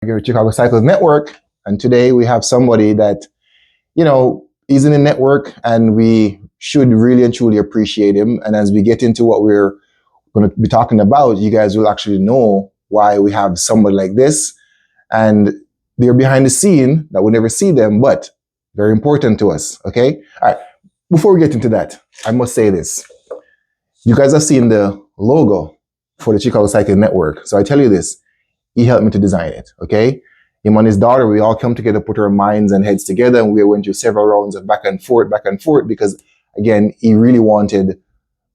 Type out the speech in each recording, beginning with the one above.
Chicago Cycles Network. And today we have somebody that, is in the network and we should really and truly appreciate him. And as we get into what we're going to be talking about, you guys will actually know why we have somebody like this. And they're behind the scene that we never see them, but very important to us. Okay. All right. Before we get into that, I must say this. You guys have seen the logo for the Chicago Cycling Network. So I tell you this, he helped me to design it. Okay. Him and his daughter, we all come together, put our minds and heads together, and we went through several rounds of back and forth, because again, he really wanted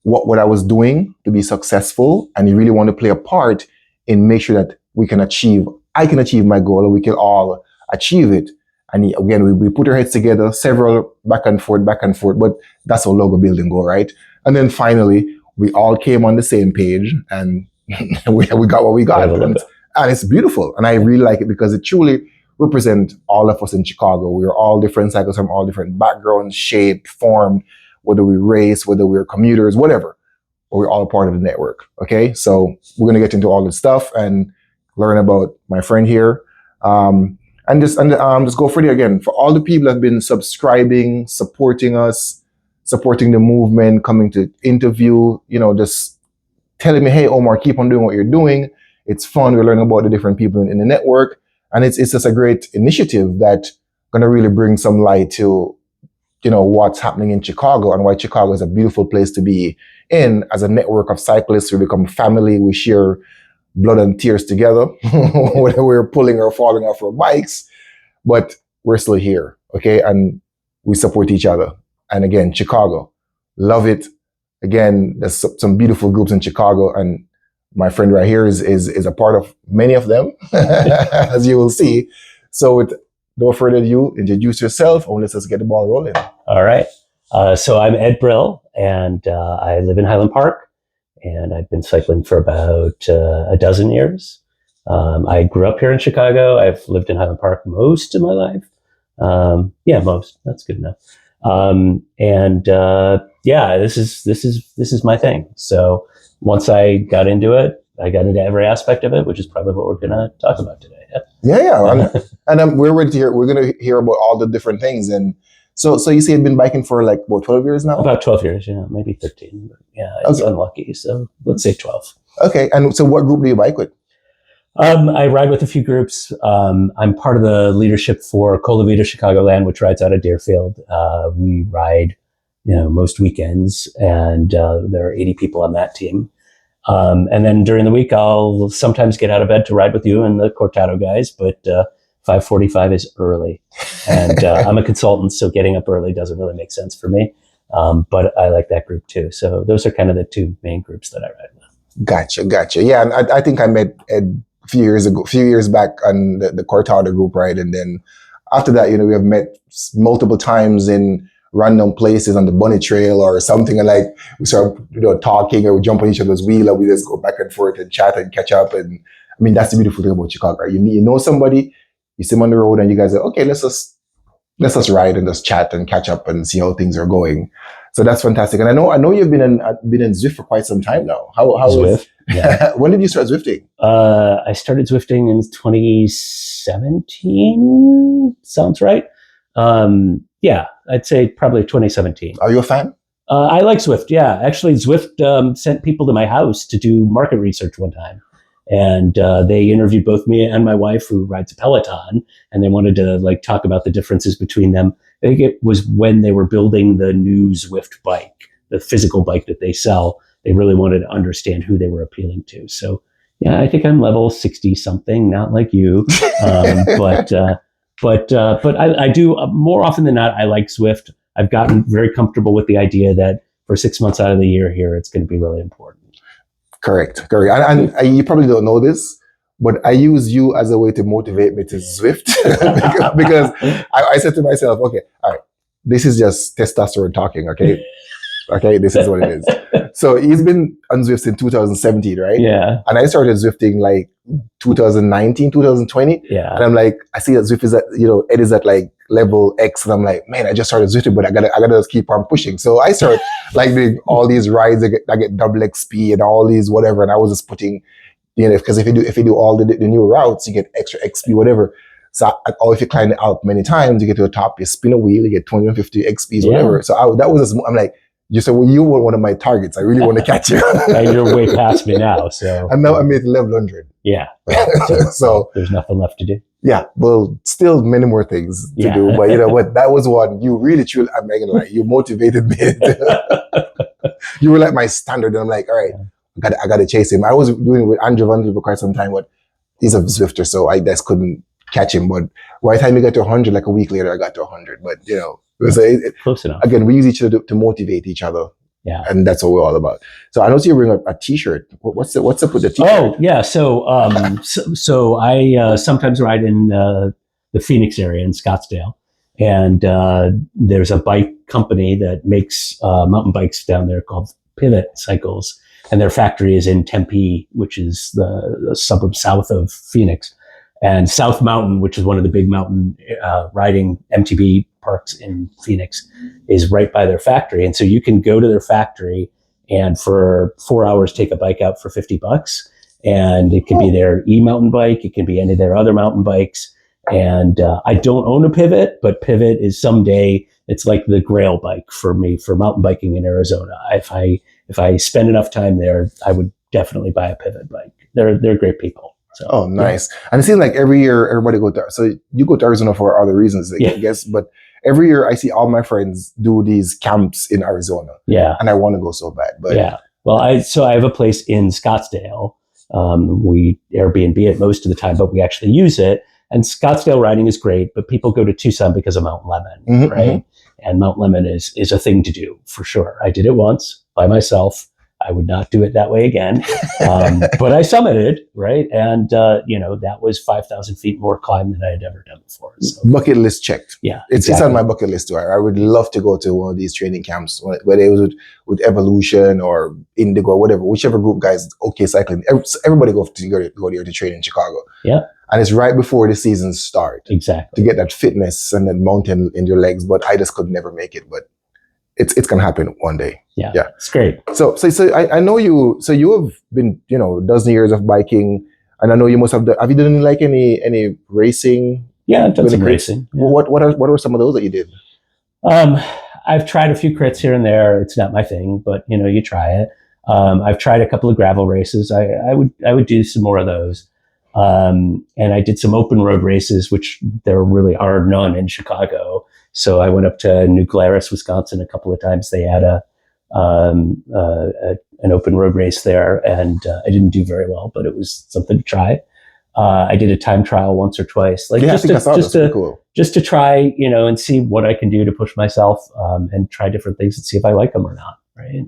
what I was doing to be successful, and he really wanted to play a part in make sure that I can achieve my goal, and we can all achieve it. And we put our heads together, several back and forth, but that's how logo building go, right? And then finally, we all came on the same page, and we got what we got. And it's beautiful. And I really like it because it truly represents all of us in Chicago. We are all different cyclists from all different backgrounds, shape, form, whether we race, whether we're commuters, whatever. But we're all part of the network. Okay. So we're going to get into all this stuff and learn about my friend here. And just go for it again. For all the people that have been subscribing, supporting us, supporting the movement, coming to interview, just telling me, hey, Omar, keep on doing what you're doing. It's fun. We're learning about the different people in the network. And it's just a great initiative that's going to really bring some light to, what's happening in Chicago and why Chicago is a beautiful place to be in. As a network of cyclists, we become family. We share blood and tears together, whether we're pulling or falling off our bikes, but we're still here. Okay. And we support each other. And again, Chicago, love it. Again, there's some beautiful groups in Chicago, and my friend right here is a part of many of them, as you will see. So with no further ado, introduce yourself and let's get the ball rolling. All right. So I'm Ed Brill, and I live in Highland Park, and I've been cycling for about a dozen years. I grew up here in Chicago. I've lived in Highland Park most of my life. Most. That's good enough. This is my thing. So once I got into it, I got into every aspect of it, which is probably what we're going to talk about today. Yeah. And we're ready to hear. We're going to hear about all the different things. And so you say you've been biking for like, what, 12 years now? About 12 years, maybe 13. But it's unlucky. So let's say 12. Okay. And so what group do you bike with? I ride with a few groups. I'm part of the leadership for Cola Vida Chicagoland, which rides out of Deerfield. We ride, most weekends, and there are 80 people on that team. And then during the week, I'll sometimes get out of bed to ride with you and the Cortado guys, but 5:45 is early. And I'm a consultant, so getting up early doesn't really make sense for me. But I like that group too. So those are kind of the two main groups that I ride with. Gotcha. Yeah, and I think I met Ed a few years back on the Cortado group, right? And then after that, we have met multiple times in random places on the Bunny Trail or something, and like we start talking, or we jump on each other's wheel, and we just go back and forth and chat and catch up. And I mean, that's the beautiful thing about Chicago, right? You know somebody, you see them on the road, and you guys are okay. Let's just ride and just chat and catch up and see how things are going. So that's fantastic. And I know you've been in Zwift for quite some time now. How Zwift? Yeah. When did you start Zwifting? I started Zwifting in 2017. Sounds right. I'd say probably 2017. Are you a fan? I like Zwift. Yeah, actually, Zwift sent people to my house to do market research one time, and they interviewed both me and my wife, who rides a Peloton, and they wanted to talk about the differences between them. I think it was when they were building the new Zwift bike, the physical bike that they sell. They really wanted to understand who they were appealing to. So, yeah, I think I'm level 60 something, not like you, but I do more often than not. I like Zwift. I've gotten very comfortable with the idea that for 6 months out of the year here, it's going to be really important. Correct. And you probably don't know this, but I use you as a way to motivate me to Zwift because I said to myself, okay, all right, this is just testosterone talking, okay? Okay, this is what it is. So he's been on Zwift since 2017, right? Yeah. And I started Zwifting like 2019, 2020. Yeah. And I'm like, I see that Zwift is at, Ed is at like level X, and I'm like, man, I just started Zwifting, but I gotta just keep on pushing. So I started doing all these rides. I get double XP and all these whatever, and I was just putting You know, because if you do all the new routes, you get extra XP, whatever. So, or if you climb the Alp many times, you get to the top, you spin a wheel, you get 250 XPs, whatever. So that was, I'm like, you said, well, you were one of my targets. I really want to catch you. And you're way past me now. So, and now I made level 100. Yeah. So there's nothing left to do. Yeah. Well, still many more things to do. But you know what? That was one you really, truly, I'm not gonna lie, you motivated me. You were like my standard. And I'm like, all right, I got to chase him. I was doing it with Andrew Van Vliet for quite some time, but he's a Zwifter, so I just couldn't catch him. But by the time he got to 100, like a week later, I got to 100. But you know, close enough. Again, we use each other to motivate each other. Yeah, and that's what we're all about. So I know you bring a T-shirt. What's up with the T-shirt? Oh yeah, so I sometimes ride in the Phoenix area in Scottsdale, and there's a bike company that makes mountain bikes down there called Pivot Cycles, and their factory is in Tempe, which is the suburb south of Phoenix, and South Mountain, which is one of the big mountain riding MTB parks in Phoenix, is right by their factory. And so you can go to their factory and for 4 hours take a bike out for $50. And it can be their e-mountain bike. It can be any of their other mountain bikes. And I don't own a Pivot, but Pivot is someday, it's like the Grail bike for me for mountain biking in Arizona. If I spend enough time there, I would definitely buy a Pivot bike. They're great people. So, oh, nice. Yeah. And it seems like every year everybody go there. So you go to Arizona for other reasons, I guess. But every year I see all my friends do these camps in Arizona. Yeah. And I want to go so bad. But yeah. Well, I have a place in Scottsdale. We Airbnb it most of the time, but we actually use it. And Scottsdale riding is great, but people go to Tucson because of Mount Lemmon, right? Mm-hmm. And Mount Lemmon is a thing to do for sure. I did it once by myself. I would not do it that way again. But I summited, right? And, that was 5,000 feet more climb than I had ever done before. So. Bucket list checked. Yeah. It's on my bucket list too. I would love to go to one of these training camps, whether it was with Evolution or Indigo or whatever, whichever group guys, OK Cycling. Everybody go there to train in Chicago. Yeah. And it's right before the season start. Exactly. To get that fitness and that mountain in your legs. But I just could never make it. But it's going to happen one day. Yeah. It's great. So I know you, so you have been, dozen years of biking, and I know you must have you done like any racing? Yeah, I've done some racing. Yeah. What are some of those that you did? I've tried a few crits here and there. It's not my thing, but you try it. I've tried a couple of gravel races. I would do some more of those. And I did some open road races, which there really are none in Chicago. So I went up to New Glarus, Wisconsin a couple of times. They had an open road race there, and I didn't do very well, but it was something to try. I did a time trial once or twice, just to try, and see what I can do to push myself, and try different things and see if I like them or not. Right.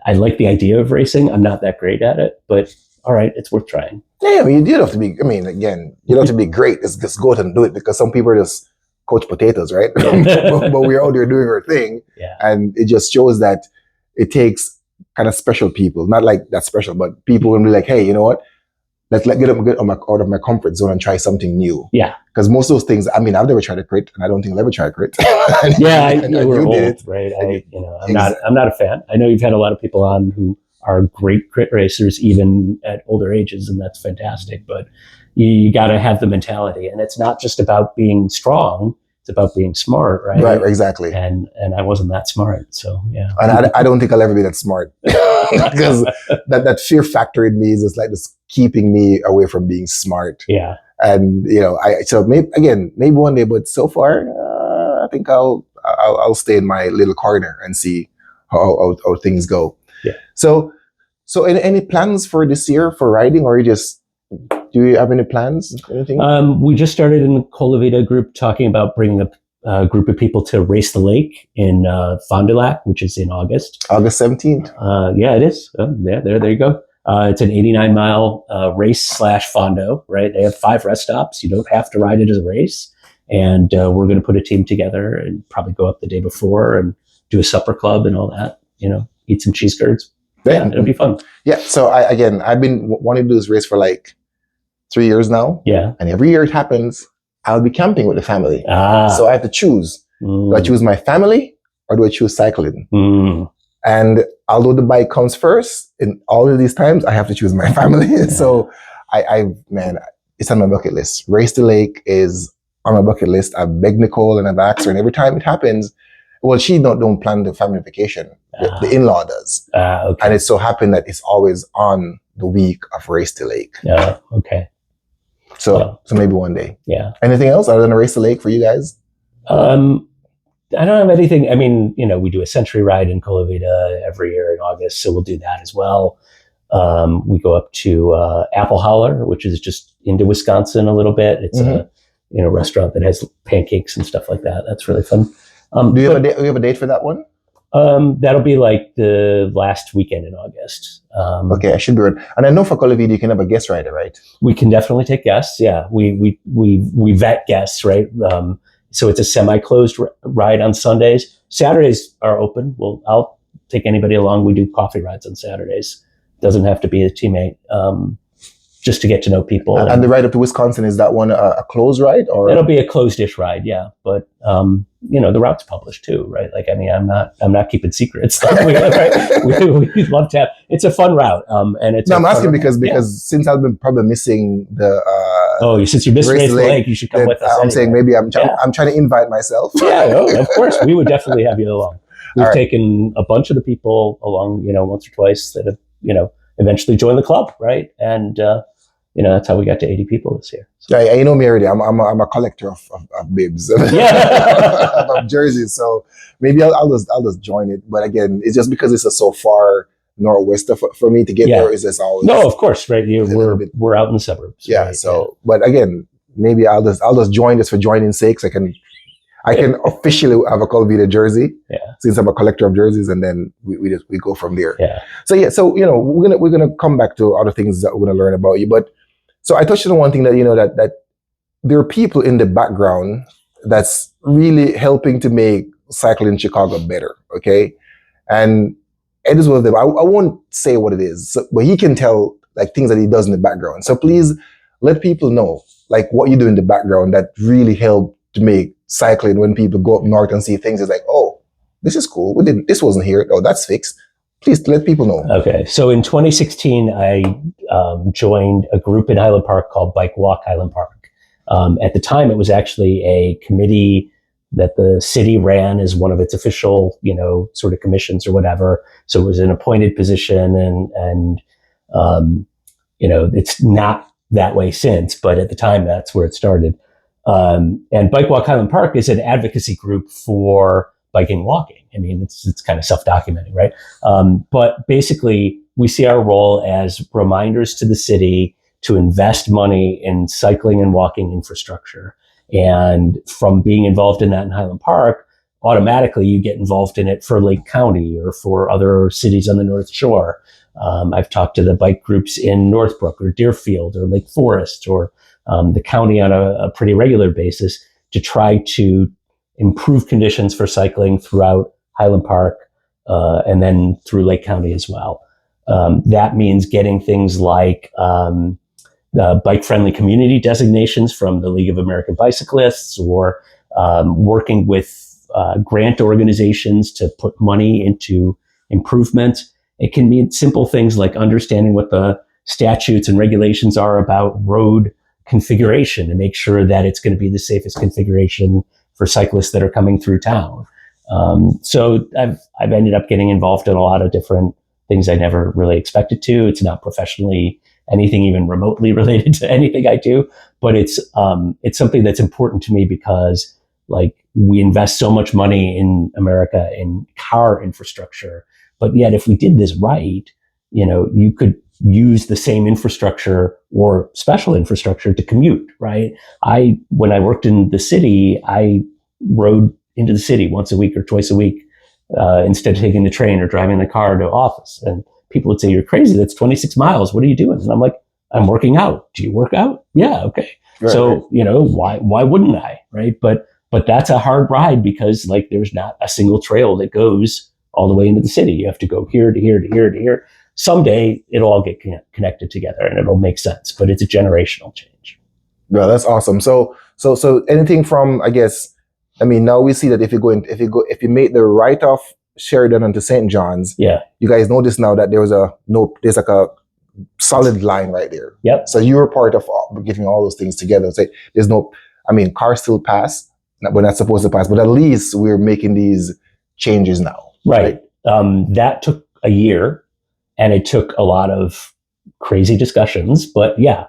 I like the idea of racing. I'm not that great at it, but all right, it's worth trying. Yeah, you don't have to be. Again, you don't have to be great. Just go out and do it, because some people are just coach potatoes, right? but we're out there doing our thing. Yeah. And it just shows that it takes kind of special people, not like that special, but people will be like, hey, you know what? Let's get out of my comfort zone and try something new. Yeah. Because most of those things, I've never tried a crit, and I don't think I'll ever try a crit. We're old, right? I'm not a fan. I know you've had a lot of people on who are great crit racers, even at older ages, and that's fantastic. But you got to have the mentality, and it's not just about being strong; it's about being smart, right? Right, exactly. And I wasn't that smart, so yeah. And I don't think I'll ever be that smart, because that fear factor in me is just like just keeping me away from being smart. Yeah. And maybe one day, but so far, I think I'll stay in my little corner and see how things go. Yeah. So any plans for this year for riding, or do you have any plans? Anything? We just started in the Colavita group talking about bringing a group of people to Race the Lake in Fond du Lac, which is in August. August 17th. Yeah, it is. There you go. It's an 89-mile race / fondo, right? They have 5 rest stops. You don't have to ride it as a race. And we're going to put a team together and probably go up the day before and do a supper club and all that, eat some cheese curds. Yeah, it'll be fun. Yeah. So I've been wanting to do this race for like 3 years now. Yeah. And every year it happens, I'll be camping with the family. So I have to choose. Do I choose my family, or do I choose cycling? And although the bike comes first, in all of these times, I have to choose my family. So man, it's on my bucket list. Race to Lake is on my bucket list. I've begged Nicole and I've asked her, and every time it happens, well, she don't plan the family vacation. The in-law does. Okay. And it so happened that it's always on the week of Race to Lake. Okay. So maybe one day. Yeah. Anything else other than a Race to Lake for you guys? I don't have anything. I mean, we do a century ride in Colavita every year in August, so we'll do that as well. We go up to Apple Holler, which is just into Wisconsin a little bit. It's a restaurant that has pancakes and stuff like that. That's really fun. Do you have a date for that one? That'll be like the last weekend in August. Okay, I should be right. And I know for Colavita you can have a guest rider, right? We can definitely take guests. Yeah, we vet guests, right? So it's a semi-closed ride on Sundays. Saturdays are open. I'll take anybody along. We do coffee rides on Saturdays. Doesn't have to be a teammate, just to get to know people. And the ride up to Wisconsin, is that one a closed ride, or it'll be a closed-ish ride? Yeah, but the route's published too, right? Like, I mean, I'm not keeping secrets. We'd love to have. It's a fun route, and it's. No, I'm asking because since I've been probably missing the. Since you missed Race to Lake, you should come with us. I'm saying maybe I'm trying to invite myself. Yeah, of course, we would definitely have you along. We've taken a bunch of the people along, once or twice that have, eventually joined the club, right? And that's how we got to 80 people this year. So. Yeah, you know me already. I'm a collector of bibs, of jerseys. So maybe I'll just join it. But again, it's just because it's so far northwest for me to get there. Is this always of course, right? We're out in the suburbs. Yeah. Right? So, but again, maybe I'll just join this for joining sake. So I can officially have a Colavita jersey. Yeah. Since I'm a collector of jerseys, and then we go from there. Yeah. So we're gonna come back to other things that we're gonna learn about you, but. So I touched on one thing that that there are people in the background that's really helping to make cycling in Chicago better. Okay, and Ed is one of them. I won't say what it is, but he can tell like things that he does in the background. So please let people know like what you do in the background that really help to make cycling, when people go up north and see things, it's like, oh, this is cool. This wasn't here. Oh, that's fixed. Please let people know. Okay. So in 2016, I joined a group in Highland Park called Bike Walk Highland Park. At the time, it was actually a committee that the city ran as one of its official, sort of commissions or whatever. So it was an appointed position, and it's not that way since, but at the time, that's where it started. And Bike Walk Highland Park is an advocacy group for biking and walking. I mean, it's kind of self-documenting, right? But basically, we see our role as reminders to the city to invest money in cycling and walking infrastructure. And from being involved in that in Highland Park, automatically you get involved in it for Lake County or for other cities on the North Shore. I've talked to the bike groups in Northbrook or Deerfield or Lake Forest or the county on a pretty regular basis to try to improve conditions for cycling throughout Highland Park and then through Lake County as well. That means getting things like bike-friendly community designations from the League of American Bicyclists, or working with grant organizations to put money into improvements. It can mean simple things like understanding what the statutes and regulations are about road configuration to make sure that it's going to be the safest configuration for cyclists that are coming through town. So I've ended up getting involved in a lot of different things I never really expected to. It's not professionally anything even remotely related to anything I do, but it's something that's important to me because like we invest so much money in America in car infrastructure, but yet if we did this right, you could use the same infrastructure or special infrastructure to commute, right? When I worked in the city, I rode into the city once a week or twice a week instead of taking the train or driving the car to office. And people would say, "You're crazy. That's 26 miles. What are you doing?" And I'm like, "I'm working out." "Do you work out?" "Yeah." "Okay." Right. So, why wouldn't I? Right. But that's a hard ride because like there's not a single trail that goes all the way into the city. You have to go here to here to here to here. Someday it'll all get connected together and it'll make sense, but it's a generational change. Yeah, that's awesome. So anything from, I guess, now we see that if you make the write-off Sheridan onto St. John's, Yeah. you guys notice now that there's like a solid line right there. Yep. So you were part of getting all those things together. So there's no, I mean, cars still pass, we're not supposed to pass, but at least we're making these changes now. Right. That took a year, and it took a lot of crazy discussions, but yeah.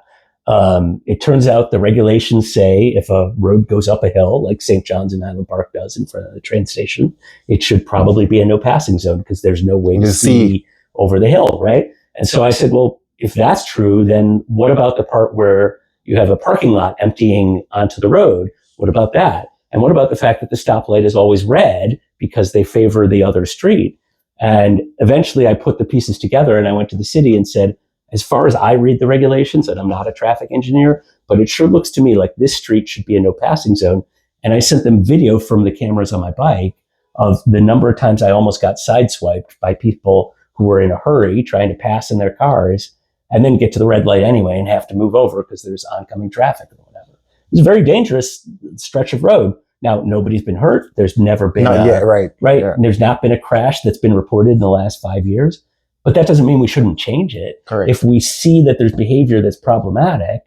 It turns out the regulations say if a road goes up a hill, like St. John's in Highland Park does in front of the train station, it should probably be a no passing zone because there's no way to see over the hill, right? And so I said, well, if that's true, then what about the part where you have a parking lot emptying onto the road? What about that? And what about the fact that the stoplight is always red because they favor the other street? And eventually I put the pieces together and I went to the city and said, as far as I read the regulations, and I'm not a traffic engineer, but it sure looks to me like this street should be a no passing zone. And I sent them video from the cameras on my bike of the number of times I almost got sideswiped by people who were in a hurry trying to pass in their cars and then get to the red light anyway and have to move over because there's oncoming traffic or whatever. It was a very dangerous stretch of road. Now, nobody's been hurt. There's never been right. Yeah. There's not been a crash that's been reported in the last 5 years. But that doesn't mean we shouldn't change it. Correct. If we see that there's behavior that's problematic,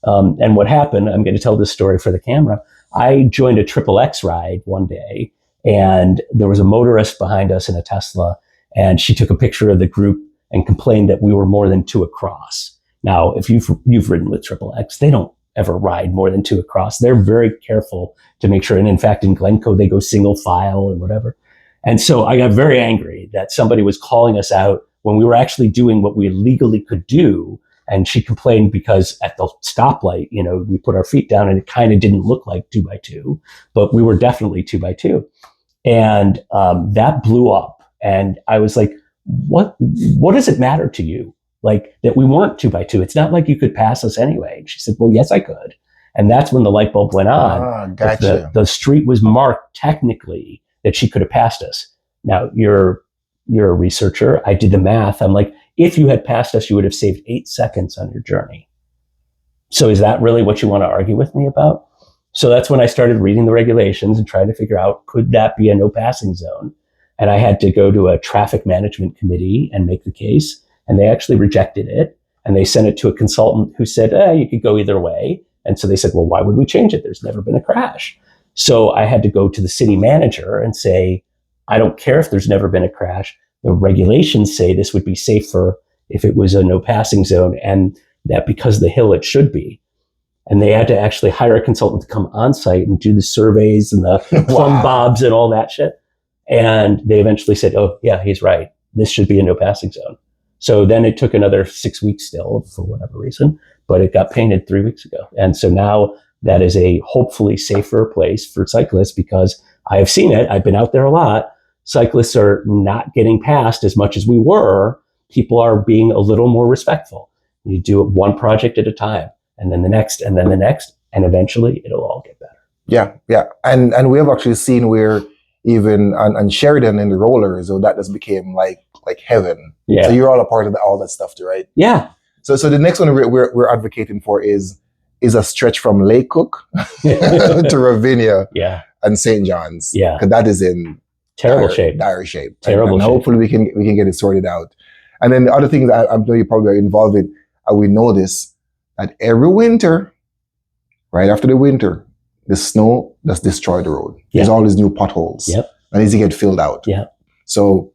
and what happened, I'm going to tell this story for the camera. I joined a XXX ride one day, and there was a motorist behind us in a Tesla, and she took a picture of the group and complained that we were more than two across. Now, if you've ridden with XXX, they don't ever ride more than two across. They're very careful to make sure. And in fact, in Glencoe, they go single file and whatever. And so I got very angry that somebody was calling us out when we were actually doing what we legally could do. And she complained because at the stoplight, we put our feet down and it kind of didn't look like 2x2, but we were definitely 2x2. And that blew up. And I was like, what does it matter to you? Like that we weren't 2x2. It's not like you could pass us anyway. And she said, well, yes, I could. And that's when the light bulb went on. Gotcha. The street was marked technically that she could have passed us. Now you're a researcher. I did the math. I'm like, if you had passed us, you would have saved 8 seconds on your journey. So is that really what you want to argue with me about? So that's when I started reading the regulations and trying to figure out, could that be a no passing zone? And I had to go to a traffic management committee and make the case. And they actually rejected it. And they sent it to a consultant who said, you could go either way. And so they said, well, why would we change it? There's never been a crash. So I had to go to the city manager and say, I don't care if there's never been a crash. The regulations say this would be safer if it was a no passing zone, and that because of the hill, it should be. And they had to actually hire a consultant to come on site and do the surveys and the plumb bobs and all that shit. And they eventually said, oh, yeah, he's right. This should be a no passing zone. So then it took another 6 weeks still for whatever reason, but it got painted 3 weeks ago. And so now that is a hopefully safer place for cyclists because I have seen it. I've been out there a lot. Cyclists are not getting past as much as we were. People are being a little more respectful. You do it one project at a time, and then the next, and then the next, and eventually it'll all get better. Yeah. And we have actually seen where even on Sheridan in the rollers, so that just became like heaven. Yeah. So you're all a part of all that stuff too, right? Yeah. So the next one we're advocating for is a stretch from Lake Cook to Ravinia and St. John's. Yeah. Because that is in dire shape. And hopefully we can get it sorted out. And then the other things I know you probably are involved in, we notice that every winter, right after the winter, the snow does destroy the road. There's all these new potholes. Yep. And needs to get filled out. Yeah. So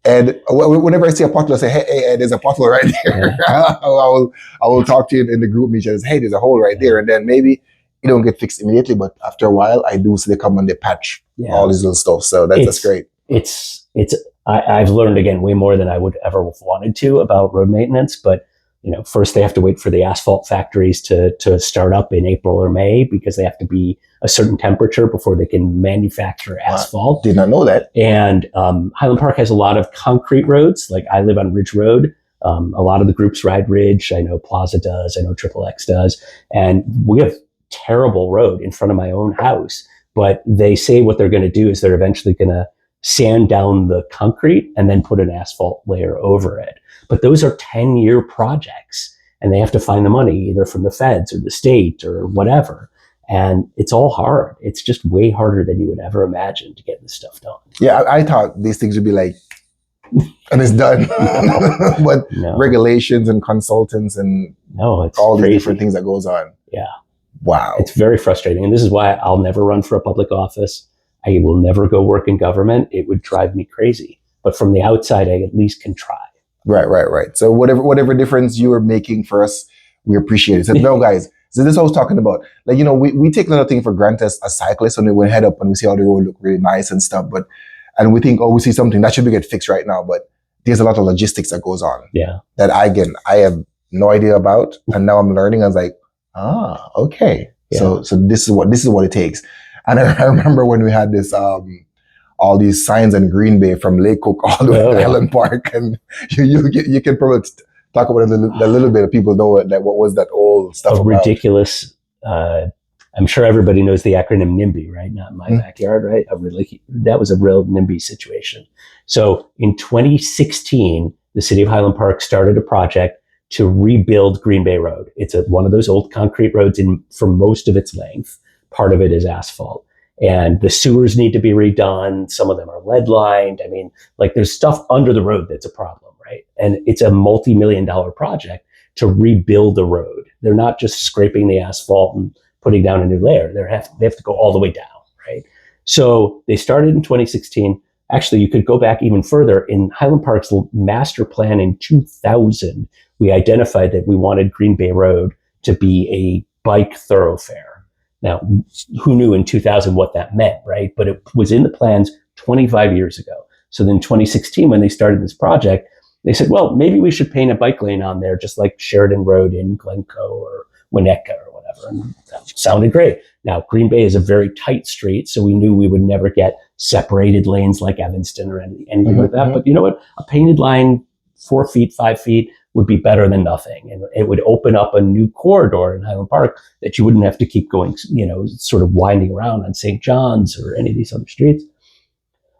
Ed, whenever I see a pothole, I say, hey Ed, there's a pothole right there. Yeah. I will talk to you in the group meeting and say, hey, there's a hole right there. And then maybe it don't get fixed immediately, but after a while, I do see they come and they patch all these little stuff. So that's great. I've learned again way more than I would ever have wanted to about road maintenance, but first they have to wait for the asphalt factories to start up in April or May because they have to be a certain temperature before they can manufacture asphalt. Did not know that. And Highland Park has a lot of concrete roads. Like I live on Ridge Road. A lot of the groups ride Ridge. I know Plaza does. I know XXX does. And we have terrible road in front of my own house. But they say what they're going to do is they're eventually going to sand down the concrete and then put an asphalt layer over it. But those are 10-year projects and they have to find the money either from the feds or the state or whatever. And it's all hard. It's just way harder than you would ever imagine to get this stuff done. Yeah, I thought these things would be like, and it's done. But No. regulations and consultants and No, it's all these crazy. different things that goes on. Yeah. Wow. It's very frustrating. And this is why I'll never run for a public office. I will never go work in government. It would drive me crazy. But from the outside, I at least can try. Right. So whatever difference you are making for us, we appreciate it. So no, guys, so this is what I was talking about. Like, you know, we take another thing for granted as cyclists when we head up and we see how the road look really nice and stuff. And we think, oh, we see something that should be get fixed right now. But there's a lot of logistics that goes on. Yeah. That I have no idea about. And now I'm learning. I was like, okay. Yeah. So this is what it takes. And I remember when we had this all these signs in Green Bay from Lake Cook all the way to Highland Park, and you can probably talk about it a little bit. People know it. Like, what was that old stuff about? Ridiculous. I'm sure everybody knows the acronym NIMBY, right? Not in my backyard, right? That was a real NIMBY situation. So in 2016, the city of Highland Park started a project to rebuild Green Bay Road. It's one of those old concrete roads for most of its length. Part of it is asphalt. And the sewers need to be redone. Some of them are lead lined. I mean, like, there's stuff under the road that's a problem, right? And it's a multi-million-dollar project to rebuild a road. They're not just scraping the asphalt and putting down a new layer. They have to go all the way down, right? So they started in 2016. Actually, you could go back even further. In Highland Park's master plan in 2000, we identified that we wanted Green Bay Road to be a bike thoroughfare. Now, who knew in 2000 what that meant, right? But it was in the plans 25 years ago. So then 2016, when they started this project, they said, well, maybe we should paint a bike lane on there, just like Sheridan Road in Glencoe or Winnetka or whatever. And that sounded great. Now, Green Bay is a very tight street, so we knew we would never get separated lanes like Evanston or anything like that. But you know what? A painted line, 4 feet, 5 feet, would be better than nothing. And it would open up a new corridor in Highland Park that you wouldn't have to keep going, sort of winding around on St. John's or any of these other streets.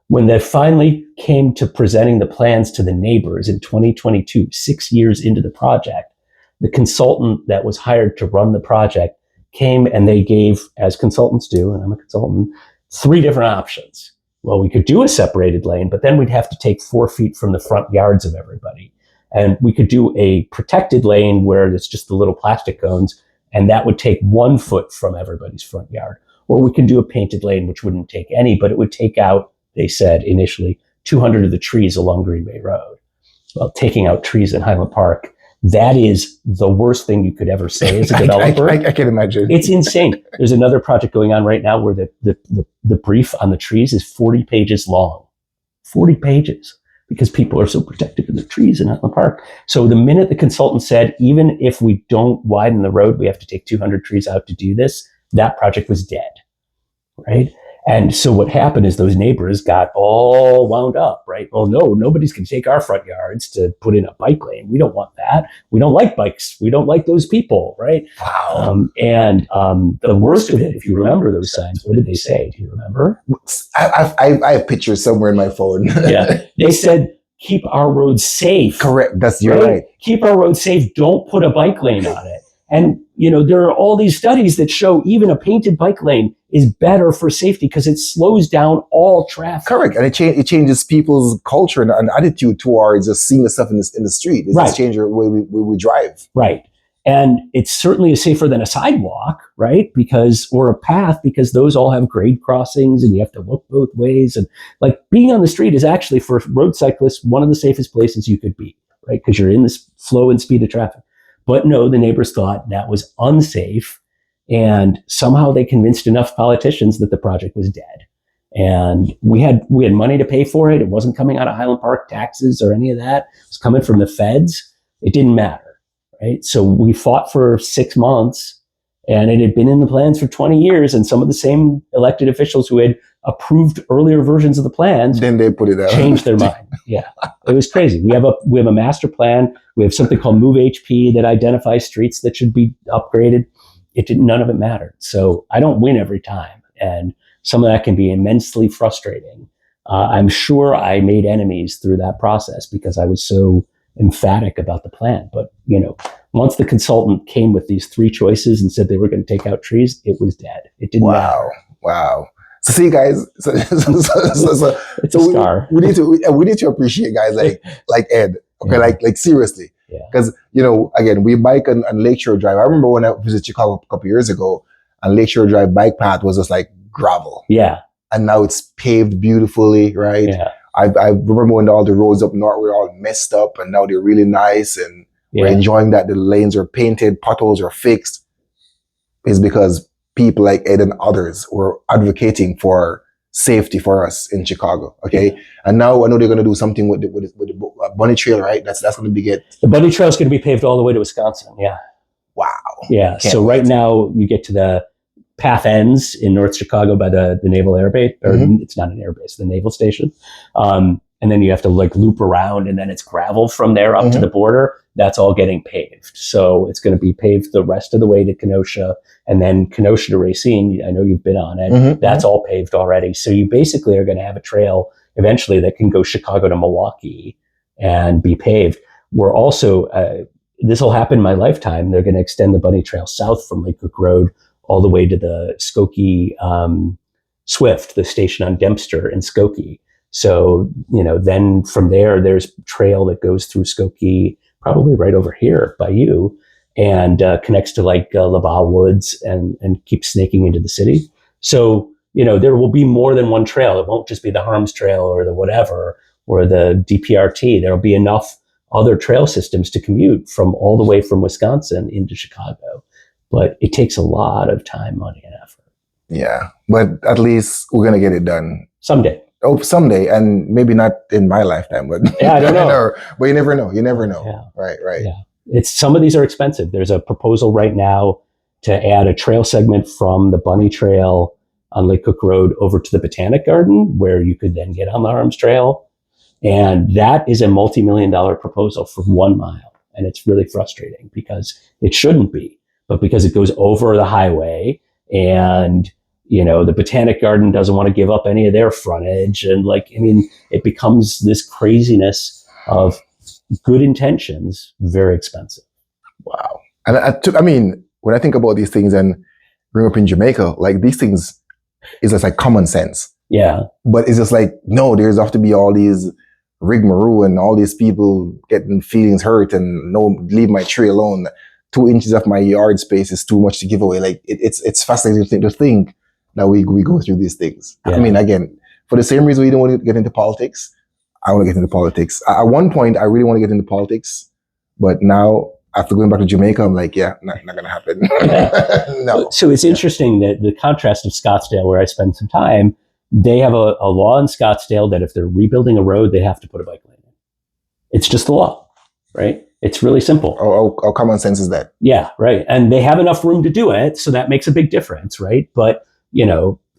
When they finally came to presenting the plans to the neighbors in 2022, 6 years into the project, the consultant that was hired to run the project came and they gave, as consultants do, and I'm a consultant, 3 different options. Well, we could do a separated lane, but then we'd have to take 4 feet from the front yards of everybody. And we could do a protected lane where it's just the little plastic cones, and that would take 1 foot from everybody's front yard. Or we can do a painted lane, which wouldn't take any, but it would take out, they said initially, 200 of the trees along Green Bay Road. Well, taking out trees in Highland Park, that is the worst thing you could ever say as a developer. I can imagine. It's insane. There's another project going on right now where the brief on the trees is 40 pages long. 40 pages. Because people are so protective of the trees in Highland Park. So the minute the consultant said, even if we don't widen the road, we have to take 200 trees out to do this, that project was dead, right? And so what happened is those neighbors got all wound up, right? Well, no, nobody's going to take our front yards to put in a bike lane. We don't want that. We don't like bikes. We don't like those people, right? Wow. The worst of it, if you remember those signs, what did they say? Do you remember? I have pictures somewhere in my phone. Yeah, they said, keep our roads safe. Correct. You're right. Keep our roads safe. Don't put a bike lane on it. And, there are all these studies that show even a painted bike lane is better for safety because it slows down all traffic. Correct. And it changes people's culture and attitude towards just seeing the stuff in the street. It just changes the way we drive. Right. And it certainly is safer than a sidewalk, right? Or a path, because those all have grade crossings and you have to look both ways. And like being on the street is actually, for road cyclists, one of the safest places you could be, right? Because you're in this flow and speed of traffic. But no, the neighbors thought that was unsafe. And somehow they convinced enough politicians that the project was dead. And we had money to pay for it. It wasn't coming out of Highland Park taxes or any of that. It was coming from the feds. It didn't matter, right? So we fought for 6 months, and it had been in the plans for 20 years. And some of the same elected officials who had approved earlier versions of the plans, then they put it out, changed their mind. Yeah, it was crazy. We have a master plan. We have something called Move HP that identifies streets that should be upgraded. None of it mattered. So I don't win every time, and some of that can be immensely frustrating. I'm sure I made enemies through that process because I was so emphatic about the plan. But once the consultant came with these 3 choices and said they were going to take out trees, it was dead. It didn't matter. Wow. So see, guys, It's a star. we need to appreciate guys like Ed. Okay, like seriously, because again, we bike on Lakeshore Drive. I remember when I visited Chicago a couple years ago, and Lakeshore Drive bike path was just like gravel. Yeah, and now it's paved beautifully, right? Yeah. I remember when all the roads up north were all messed up, and now they're really nice, and we're enjoying that the lanes are painted, potholes are fixed. Is because people like Ed and others were advocating for safety for us in Chicago. Okay, and now I know they're going to do something with the bunny trail, right? That's going to be the bunny trail is going to be paved all the way to Wisconsin. Yeah. Wow. Yeah. So right now you get to the path ends in North Chicago by the Naval Air Base, or it's not an air base, the naval station. And then you have to like loop around, and then it's gravel from there up to the border. That's all getting paved. So it's going to be paved the rest of the way to Kenosha, and then Kenosha to Racine. I know you've been on it. That's all paved already. So you basically are going to have a trail eventually that can go Chicago to Milwaukee and be paved. We're also, this will happen in my lifetime. They're going to extend the bunny trail south from Lake Cook Road all the way to the Skokie Swift, the station on Dempster in Skokie. So, then from there's trail that goes through Skokie, probably right over here by you, and connects to like Laval Woods and keeps snaking into the city. So, there will be more than one trail. It won't just be the Harms Trail or the whatever, or the DPRT. There'll be enough other trail systems to commute from all the way from Wisconsin into Chicago. But it takes a lot of time, money, and effort. Yeah, but at least we're going to get it done. Someday. Oh, someday, and maybe not in my lifetime, but I don't know. But you never know. You never know. Yeah. Right. Yeah, some of these are expensive. There's a proposal right now to add a trail segment from the Bunny Trail on Lake Cook Road over to the Botanic Garden, where you could then get on the Arms Trail, and that is a multi-million-dollar proposal for 1 mile, and it's really frustrating because it shouldn't be, but because it goes over the highway and the Botanic Garden doesn't want to give up any of their frontage. And it becomes this craziness of good intentions, very expensive. Wow. And when I think about these things and growing up in Jamaica, like these things is just like common sense. Yeah. But it's just like, no, there's have to be all these rigmarole and all these people getting feelings hurt and no, leave my tree alone. 2 inches of my yard space is too much to give away. Like it's fascinating to think that we go through these things. Yeah. Again, for the same reason we don't want to get into politics, I want to get into politics. At one point, I really want to get into politics, but now after going back to Jamaica, I'm like, not going to happen. No. So it's interesting that the contrast of Scottsdale, where I spend some time, they have a law in Scottsdale that if they're rebuilding a road, they have to put a bike lane in. It's just the law, right? It's really simple. How common sense is that? Yeah, right. And they have enough room to do it, so that makes a big difference, right? But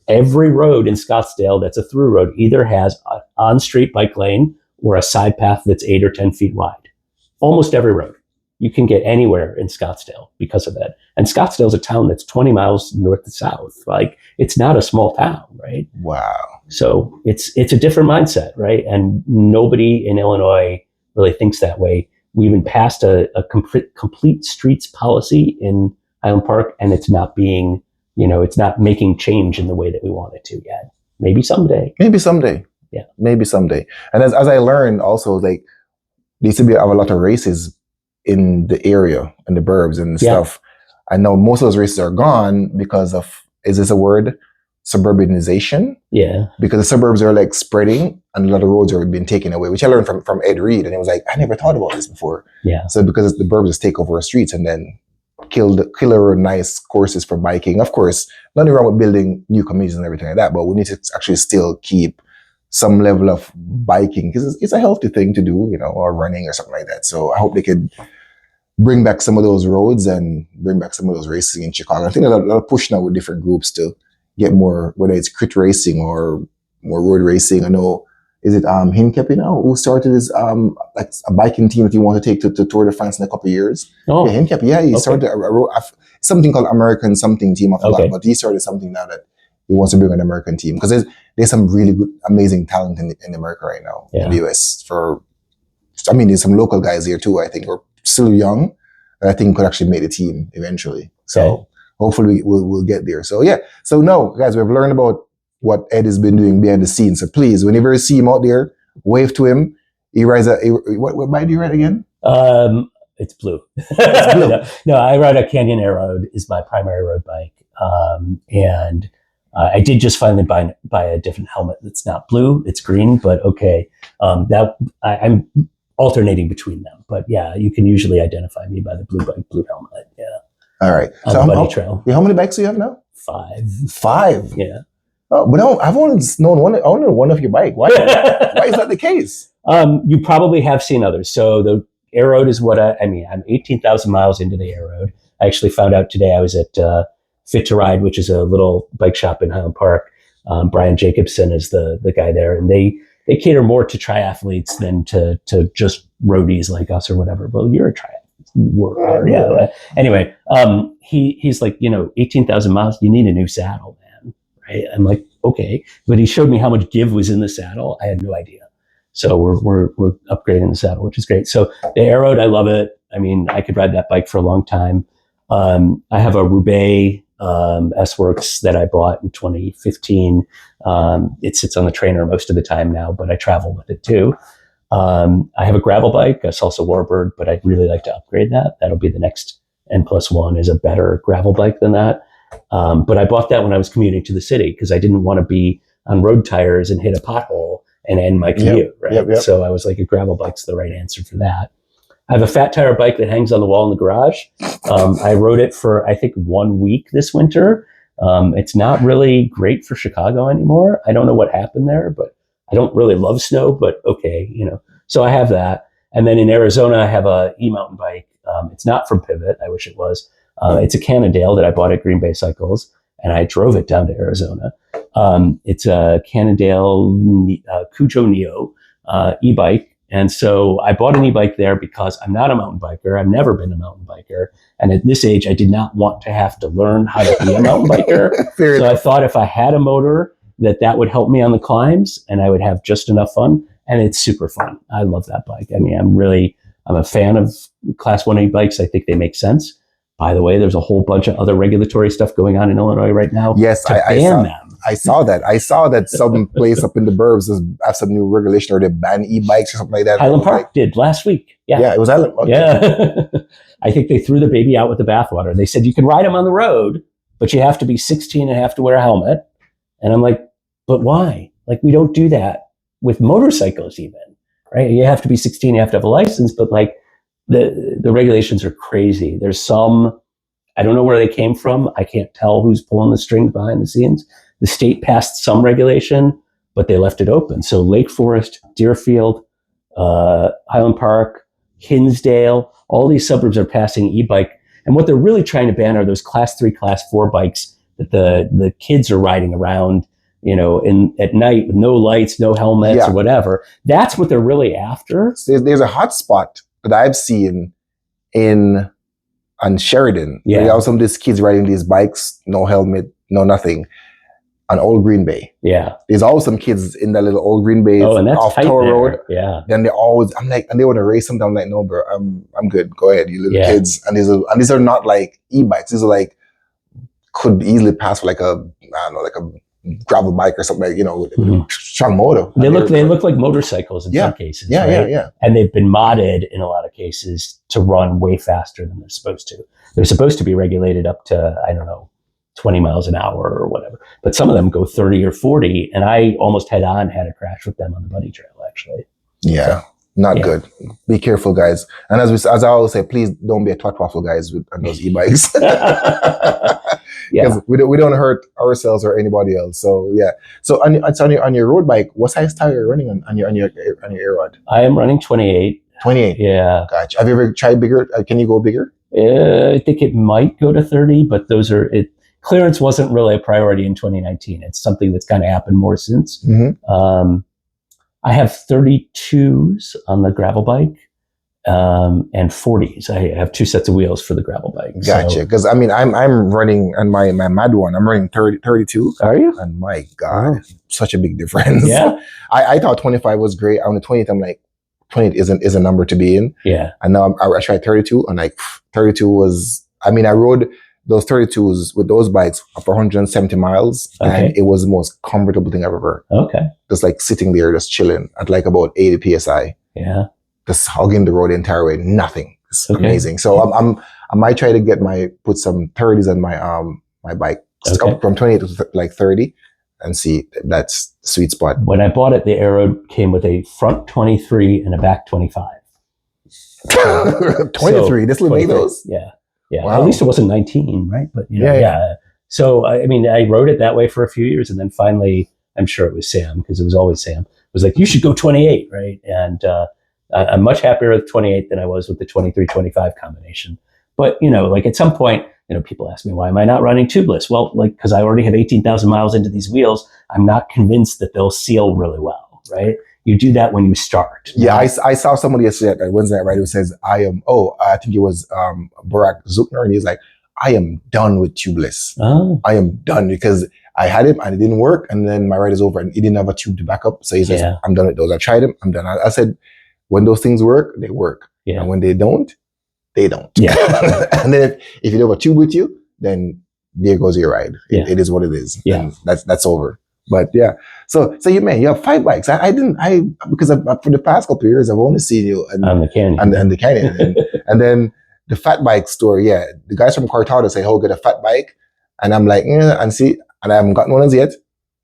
every road in Scottsdale that's a through road either has an on-street bike lane or a side path that's 8 or 10 feet wide. Almost every road. You can get anywhere in Scottsdale because of that. And Scottsdale's a town that's 20 miles north to south. Like, it's not a small town, right? Wow. So it's a different mindset, right? And nobody in Illinois really thinks that way. We even passed a complete streets policy in Highland Park, and it's not being it's not making change in the way that we want it to yet. Maybe someday. Yeah. Maybe someday. And as I learned also, like, there used to be a lot of races in the area and the burbs and stuff. I know most of those races are gone because of, is this a word? Suburbanization? Yeah. Because the suburbs are like spreading and a lot of roads are being taken away, which I learned from Ed Reed. And it was like, I never thought about this before. Yeah. So because the burbs just take over our streets and then killer nice courses for biking. Of course, nothing wrong with building new communities and everything like that, but we need to actually still keep some level of biking because it's a healthy thing to do, or running or something like that. So I hope they could bring back some of those roads and bring back some of those races in Chicago. I think a lot of push now with different groups to get more, whether it's crit racing or more road racing. I know, is it Hinkepi now who started his like a biking team that he want to take to Tour de France in a couple of years? Oh, yeah, Hinkepi. He started something called American something team. I forgot, but he started something now that he wants to bring an American team because there's some really good, amazing talent in America right now in the US for I mean, there's some local guys here too. I think are still young, that I think could actually make the team eventually. So Okay. hopefully we'll get there. So yeah. So no, guys, we've learned about what Ed has been doing behind the scenes. So please, whenever you see him out there, wave to him. He rides what bike do you ride again? It's blue. It's blue. No, I ride a Canyon Air Road is my primary road bike. And I did just finally buy a different helmet that's not blue, it's green, but okay. I'm alternating between them. But yeah, you can usually identify me by the blue bike, blue helmet. Yeah. All right. On the Buddy Trail. How many bikes do you have now? 5. 5. Yeah. Oh, but no, I've only known one of your bike. Why is that the case? You probably have seen others. So the Air Road is what I mean. I'm 18,000 miles into the Air Road. I actually found out today I was at Fit to Ride, which is a little bike shop in Highland Park. Brian Jacobson is the guy there, and they cater more to triathletes than to just roadies like us or whatever. Well, you're a triathlete. Yeah. Anyway, he's like, 18,000 miles, you need a new saddle, man. Right? I'm like, okay. But he showed me how much give was in the saddle. I had no idea. So we're upgrading the saddle, which is great. So the Air Road, I love it. I mean, I could ride that bike for a long time. I have a Roubaix S-Works that I bought in 2015. It sits on the trainer most of the time now, but I travel with it too. I have a gravel bike, a Salsa Warbird, but I'd really like to upgrade that. That'll be the next N+1 is a better gravel bike than that. But I bought that when I was commuting to the city because I didn't want to be on road tires and hit a pothole and end my commute, right? Yep. So I was like, a gravel bike's the right answer for that. I have a fat tire bike that hangs on the wall in the garage. I rode it for, I think, 1 week this winter. It's not really great for Chicago anymore. I don't know what happened there, but I don't really love snow, but okay, So I have that. And then in Arizona, I have a e-mountain bike. It's not from Pivot. I wish it was. It's a Cannondale that I bought at Green Bay Cycles, and I drove it down to Arizona. It's a Cannondale Cujo Neo e-bike. And so I bought an e-bike there because I'm not a mountain biker. I've never been a mountain biker. And at this age, I did not want to have to learn how to be a mountain biker. So I thought if I had a motor, that would help me on the climbs and I would have just enough fun. And it's super fun. I love that bike. I mean, I'm a fan of Class 1A bikes. I think they make sense. By the way, there's a whole bunch of other regulatory stuff going on in Illinois right now. Yes, I saw that. I saw that some place up in the burbs has some new regulation or they ban e-bikes or something like that. Highland Park did last week. Yeah, it was Highland Park. Yeah. I think they threw the baby out with the bathwater. They said you can ride them on the road, but you have to be 16 and have to wear a helmet. And I'm like, but why? Like, we don't do that with motorcycles even, right? You have to be 16, you have to have a license, but like the regulations are crazy. There's some, I don't know where they came from. I can't tell who's pulling the strings behind the scenes. The state passed some regulation, but they left it open. So Lake Forest, Deerfield, Highland Park, Hinsdale, all these suburbs are passing e-bike. And what they're really trying to ban are those Class 3, Class 4 bikes that the kids are riding around, at night with no lights, no helmets or whatever. That's what they're really after. There's a hot spot that I've seen on Sheridan. Yeah. There are some of these kids riding these bikes, no helmet, no nothing, on Old Green Bay. Yeah. There's always some kids in that little Old Green Bay and that's off tight Tower there. Road. Yeah. Then I'm like, and they want to race them. I'm like, no, bro, I'm good. Go ahead, you little kids. And these are not like e-bikes. These are like, could easily pass for like a gravel bike or something, with strong motor. They look like motorcycles in some cases. Yeah. And they've been modded in a lot of cases to run way faster than they're supposed to. They're supposed to be regulated up to, 20 miles an hour or whatever. But some of them go 30 or 40. And I almost had a crash with them on the Buddy Trail, actually. Yeah. Not good. Be careful, guys. And as I always say, please don't be a twat waffle, guys, on those e-bikes. Because we don't hurt ourselves or anybody else. So yeah. So on your road bike, what size tire are you running on your air rod? I am running 28. 28. Yeah. Gotcha. Have you ever tried bigger? Can you go bigger? I think it might go to 30, but clearance wasn't really a priority in 2019. It's something that's kind of happened more since. Mm-hmm. I have 32s on the gravel bike, and 40s. I have 2 sets of wheels for the gravel bike. Gotcha. Because I'm running on my mad one. I'm running 32. Are you? And my God, such a big difference. Yeah. I thought 25 was great. On the 20th, I'm like, 28 is a number to be in. Yeah. And now I tried 32, and like 32 was, I mean, I rode those 32s with those bikes for 170 miles, Okay. and it was the most comfortable thing I've ever. Okay. Just like sitting there, just chilling at like about 80 psi. Yeah. Just hugging the road the entire way, nothing. It's Okay. amazing. So I might try to put some 30s on my bike, Okay. from 28 to like 30, and see if that's the sweet spot. When I bought it, the Aero came with a front 23 and a back 25. 23. This will make those. Yeah. Yeah. Wow. At least it wasn't 19, right? But you know, yeah. So I mean, I rode it that way for a few years, and then finally, I'm sure it was Sam, because it was always Sam, was like, you should go 28, right? And I'm much happier with 28 than I was with the 23-25 combination. But you know, like at some point, you know, people ask me, why am I not running tubeless? Well, like, because I already have 18,000 miles into these wheels, I'm not convinced that they'll seal really well, right? You do that when you start. Yeah, I saw somebody yesterday at Wednesday night ride who says, I think it was Barack Zuckner, and he's like, I am done with tubeless. Oh. I am done, because I had him and it didn't work, and then my ride is over and he didn't have a tube to back up. So he says, I'm done with those. I tried them, I'm done. I said, when those things work, they work. Yeah. And when they don't, they don't. Yeah. And then if you don't have a tube with you, then there goes your ride. It is what it is. Yeah. And that's over. But yeah. So you have 5 bikes. Because for the past couple of years, I've only seen you on the Canyon. And the Canyon. And then the fat bike store, the guys from Cortado say, oh, get a fat bike. And I'm like, and I haven't gotten one as yet,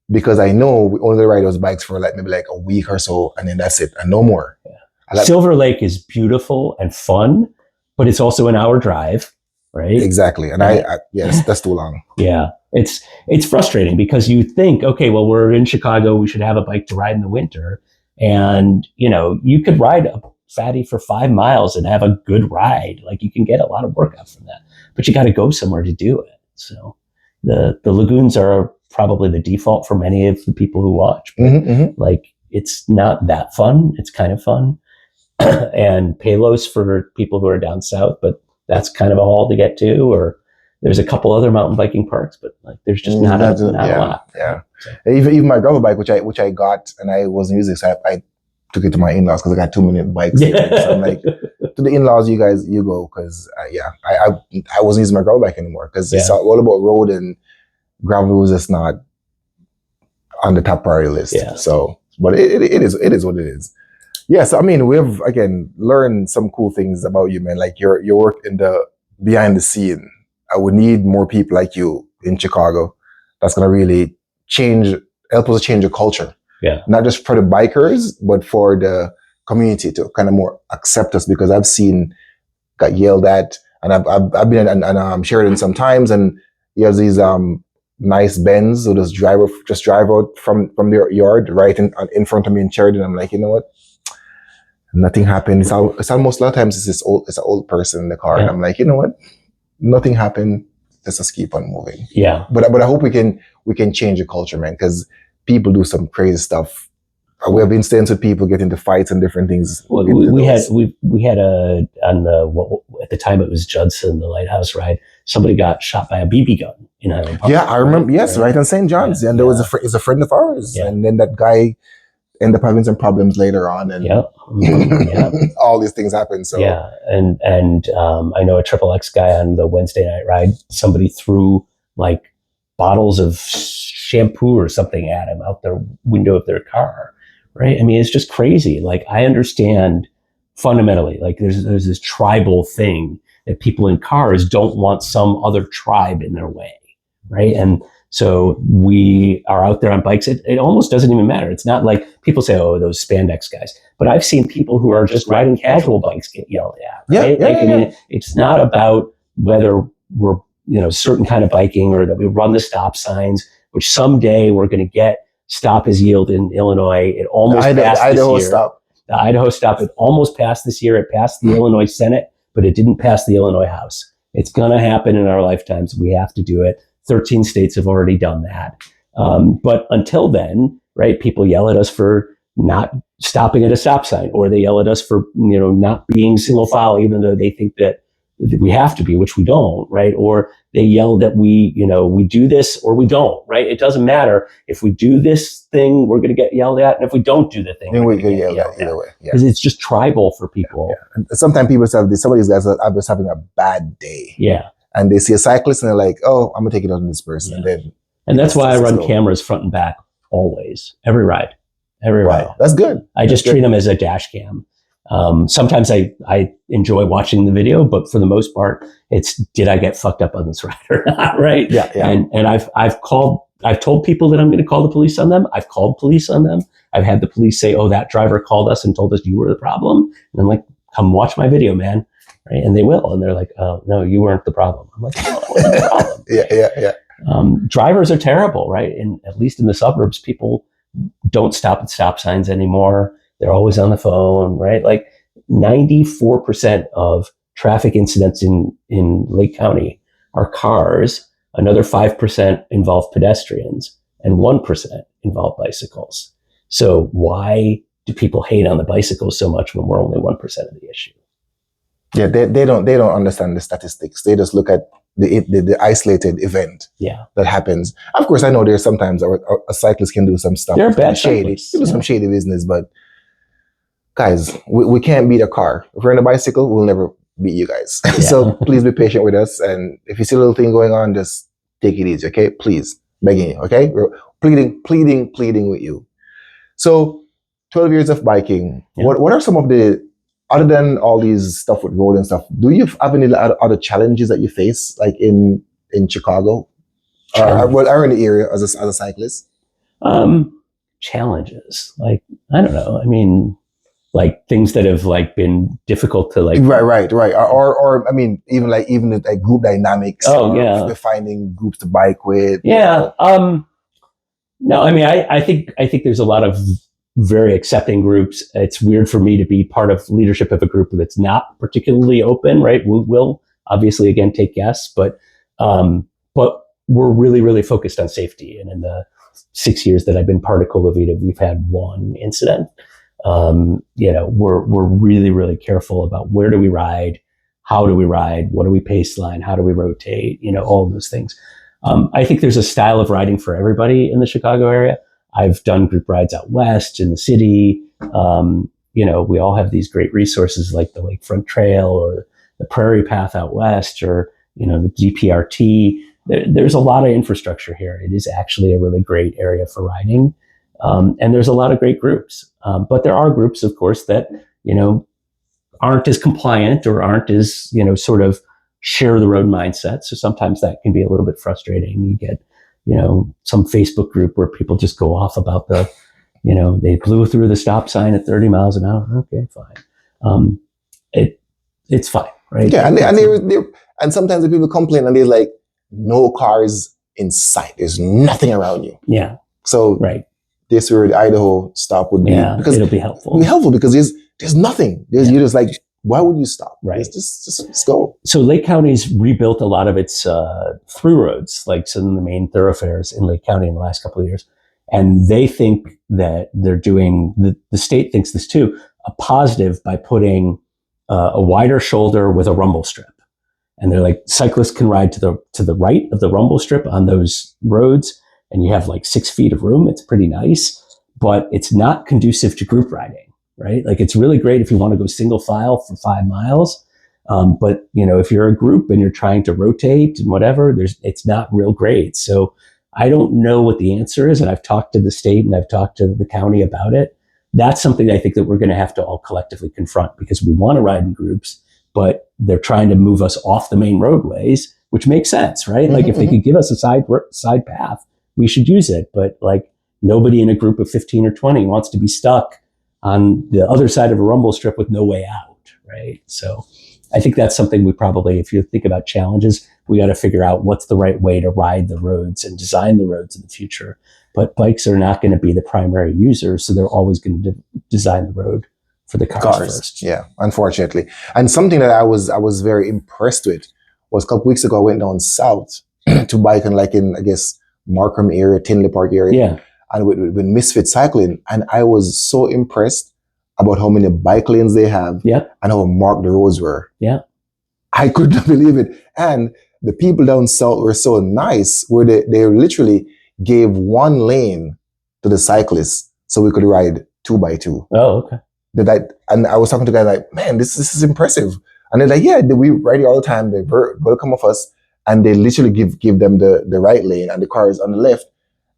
because I know we only ride those bikes for like maybe like a week or so, and then that's it, and no more. Yeah. Silver Lake is beautiful and fun, but it's also an hour drive, right? Exactly. And that's too long. Yeah. It's frustrating, because you think, okay, well, we're in Chicago, we should have a bike to ride in the winter. And, you know, you could ride a fatty for 5 miles and have a good ride. Like, you can get a lot of workout from that, but you got to go somewhere to do it. So the lagoons are probably the default for many of the people who watch, but like, it's not that fun. It's kind of fun. And Palos for people who are down south, but that's kind of a haul to get to. Or there's a couple other mountain biking parks, but like, there's just not a lot. Yeah. So. Even my gravel bike, which I got and I wasn't using, so I took it to my in-laws because I got 2 million bikes. So I'm like, to the in-laws, you guys, you go, because I wasn't using my gravel bike anymore, because it's all about road, and gravel was just not on the top priority list. Yeah. So, but it is what it is. Yeah. So I mean, we've again learned some cool things about you, man. Like your work in the behind the scene. I would need more people like you in Chicago. That's gonna really help us change the culture. Yeah. Not just for the bikers, but for the community to kind of more accept us, because I've got yelled at, and I've been and Sheridan sometimes, and he has these nice Benz, so just drive out from their yard right in front of me in Sheridan. I'm like, you know what? Nothing happened. It's almost a lot of times it's an old person in the car, and I'm like, you know what? Nothing happened. Let's just keep on moving. Yeah. But I hope we can change the culture, man, because people do some crazy stuff. We have incidents with people get into fights and different things. Well, we had at the time it was Judson, the Lighthouse ride. Somebody got shot by a BB gun in Highland Park. Yeah, I remember. Yes, right on St. John's, and there was a friend of ours, and then that guy ended up having some problems later on, and all these things happen. So and I know a Triple X guy on the Wednesday night ride. Somebody threw like bottles of shampoo or something at him out the window of their car. Right? I mean, it's just crazy. Like, I understand fundamentally, like there's this tribal thing that people in cars don't want some other tribe in their way, right? And so we are out there on bikes. It almost doesn't even matter. It's not like people say, oh, those spandex guys. But I've seen people who are just riding casual bikes get yelled at, right? I mean, it's not about whether we're, certain kind of biking or that we run the stop signs, which someday we're going to get. Stop is yield in Illinois. It almost passed this year. Stop. The Idaho stop, it almost passed this year. It passed the Illinois Senate, but it didn't pass the Illinois House. It's going to happen in our lifetimes. We have to do it. 13 states have already done that. But until then, right, people yell at us for not stopping at a stop sign, or they yell at us for, not being single file, even though they think that we have to be, which we don't, right? Or they yell that we do this or we don't, right? It doesn't matter. If we do this thing, we're going to get yelled at. And if we don't do the thing, Then we're we going to get get yelled at yelled at. either way. Yeah. Because it's just tribal for people. Yeah. And sometimes people say, some of these guys are just having a bad day. Yeah. And they see a cyclist and they're like, oh, I'm going to take it on this person. Yeah. And that's why I run cameras front and back always, every ride. Wow, that's good. I just treat them as a dash cam. Sometimes I enjoy watching the video, but for the most part, it's did I get fucked up on this ride or not, right? Yeah. And I've told people that I'm going to call the police on them. I've called police on them. I've had the police say, "Oh, that driver called us and told us you were the problem." And I'm like, "Come watch my video, man." Right? And they will, and they're like, "Oh, no, you weren't the problem." I'm like, "No, I wasn't the problem." Yeah. Drivers are terrible, right? And at least in the suburbs, people don't stop at stop signs anymore. They're always on the phone, right? Like 94% of traffic incidents in Lake County are cars. Another 5% involve pedestrians and 1% involve bicycles. So why do people hate on the bicycles so much when we're only 1% of the issue? Yeah, they don't understand the statistics. They just look at the isolated event that happens. Of course, I know there's sometimes a cyclist can do some stuff. They're bad shady. They do some shady business, but guys, we can't beat a car. If we're on a bicycle, we'll never beat you guys. Yeah. So please be patient with us. And if you see a little thing going on, just take it easy, okay? Please, begging you, okay? We're pleading with you. So 12 years of biking. Yeah. What are some of the, other than all these stuff with road and stuff, do you have any other challenges that you face, like in Chicago? Or in the area as a cyclist? Challenges. Like, I don't know. I mean, like things that have like been difficult to like. Right. Or I mean, even the group dynamics. Oh, yeah. Finding groups to bike with. Yeah. No, I mean, I think there's a lot of very accepting groups. It's weird for me to be part of leadership of a group that's not particularly open, right? We'll obviously again take guests, but we're really, really focused on safety. And in the 6 years that I've been part of Colavita, we've had one incident. We're really, really careful about where do we ride, how do we ride, what do we pace line, how do we rotate, all of those things. I think there's a style of riding for everybody in the Chicago area. I've done group rides out west in the city. We all have these great resources like the Lakefront Trail or the Prairie Path out west or, the DPRT. There's a lot of infrastructure here. It is actually a really great area for riding. And there's a lot of great groups. But there are groups, of course, that, aren't as compliant or aren't as, sort of share the road mindset. So sometimes that can be a little bit frustrating. You get, some Facebook group where people just go off about they blew through the stop sign at 30 miles an hour. Okay, fine. It's fine, right? Yeah, and sometimes the people complain and they're like, no cars in sight. There's nothing around you. Yeah. So right. This where the Idaho stop would be, because it'll be helpful. It'll be helpful because there's nothing. You're just like, why would you stop? Right. Just go. So Lake County's rebuilt a lot of its through roads, like some of the main thoroughfares in Lake County in the last couple of years. And they think that they're doing, the state thinks this too, a positive by putting a wider shoulder with a rumble strip. And they're like, cyclists can ride to the right of the rumble strip on those roads. And you have like 6 feet of room. It's pretty nice, but it's not conducive to group riding, right? Like it's really great if you want to go single file for 5 miles. But if you're a group and you're trying to rotate and whatever, it's not real great. So I don't know what the answer is. And I've talked to the state and I've talked to the county about it. That's something I think that we're going to have to all collectively confront because we want to ride in groups, but they're trying to move us off the main roadways, which makes sense, right? Like if they could give us a side path, we should use it. But like nobody in a group of 15 or 20 wants to be stuck on the other side of a rumble strip with no way out, right? So I think that's something we probably, if you think about challenges, we got to figure out what's the right way to ride the roads and design the roads in the future. But bikes are not going to be the primary users, so they're always going to design the road for the cars first. Yeah, unfortunately. And something that I was very impressed with was a couple weeks ago, I went down south to bike and like in, I guess, Markham area, Tinley Park area. Yeah. And with Misfit Cycling. And I was so impressed about how many bike lanes they have. Yeah. And how marked the roads were. Yeah. I could not believe it. And the people down south were so nice, where they literally gave one lane to the cyclists so we could ride 2x2. Oh, okay. And I was talking to guys like, man, this is impressive. And they're like, yeah, we ride here all the time. They welcome of us, and they literally give them the right lane, and the car is on the left.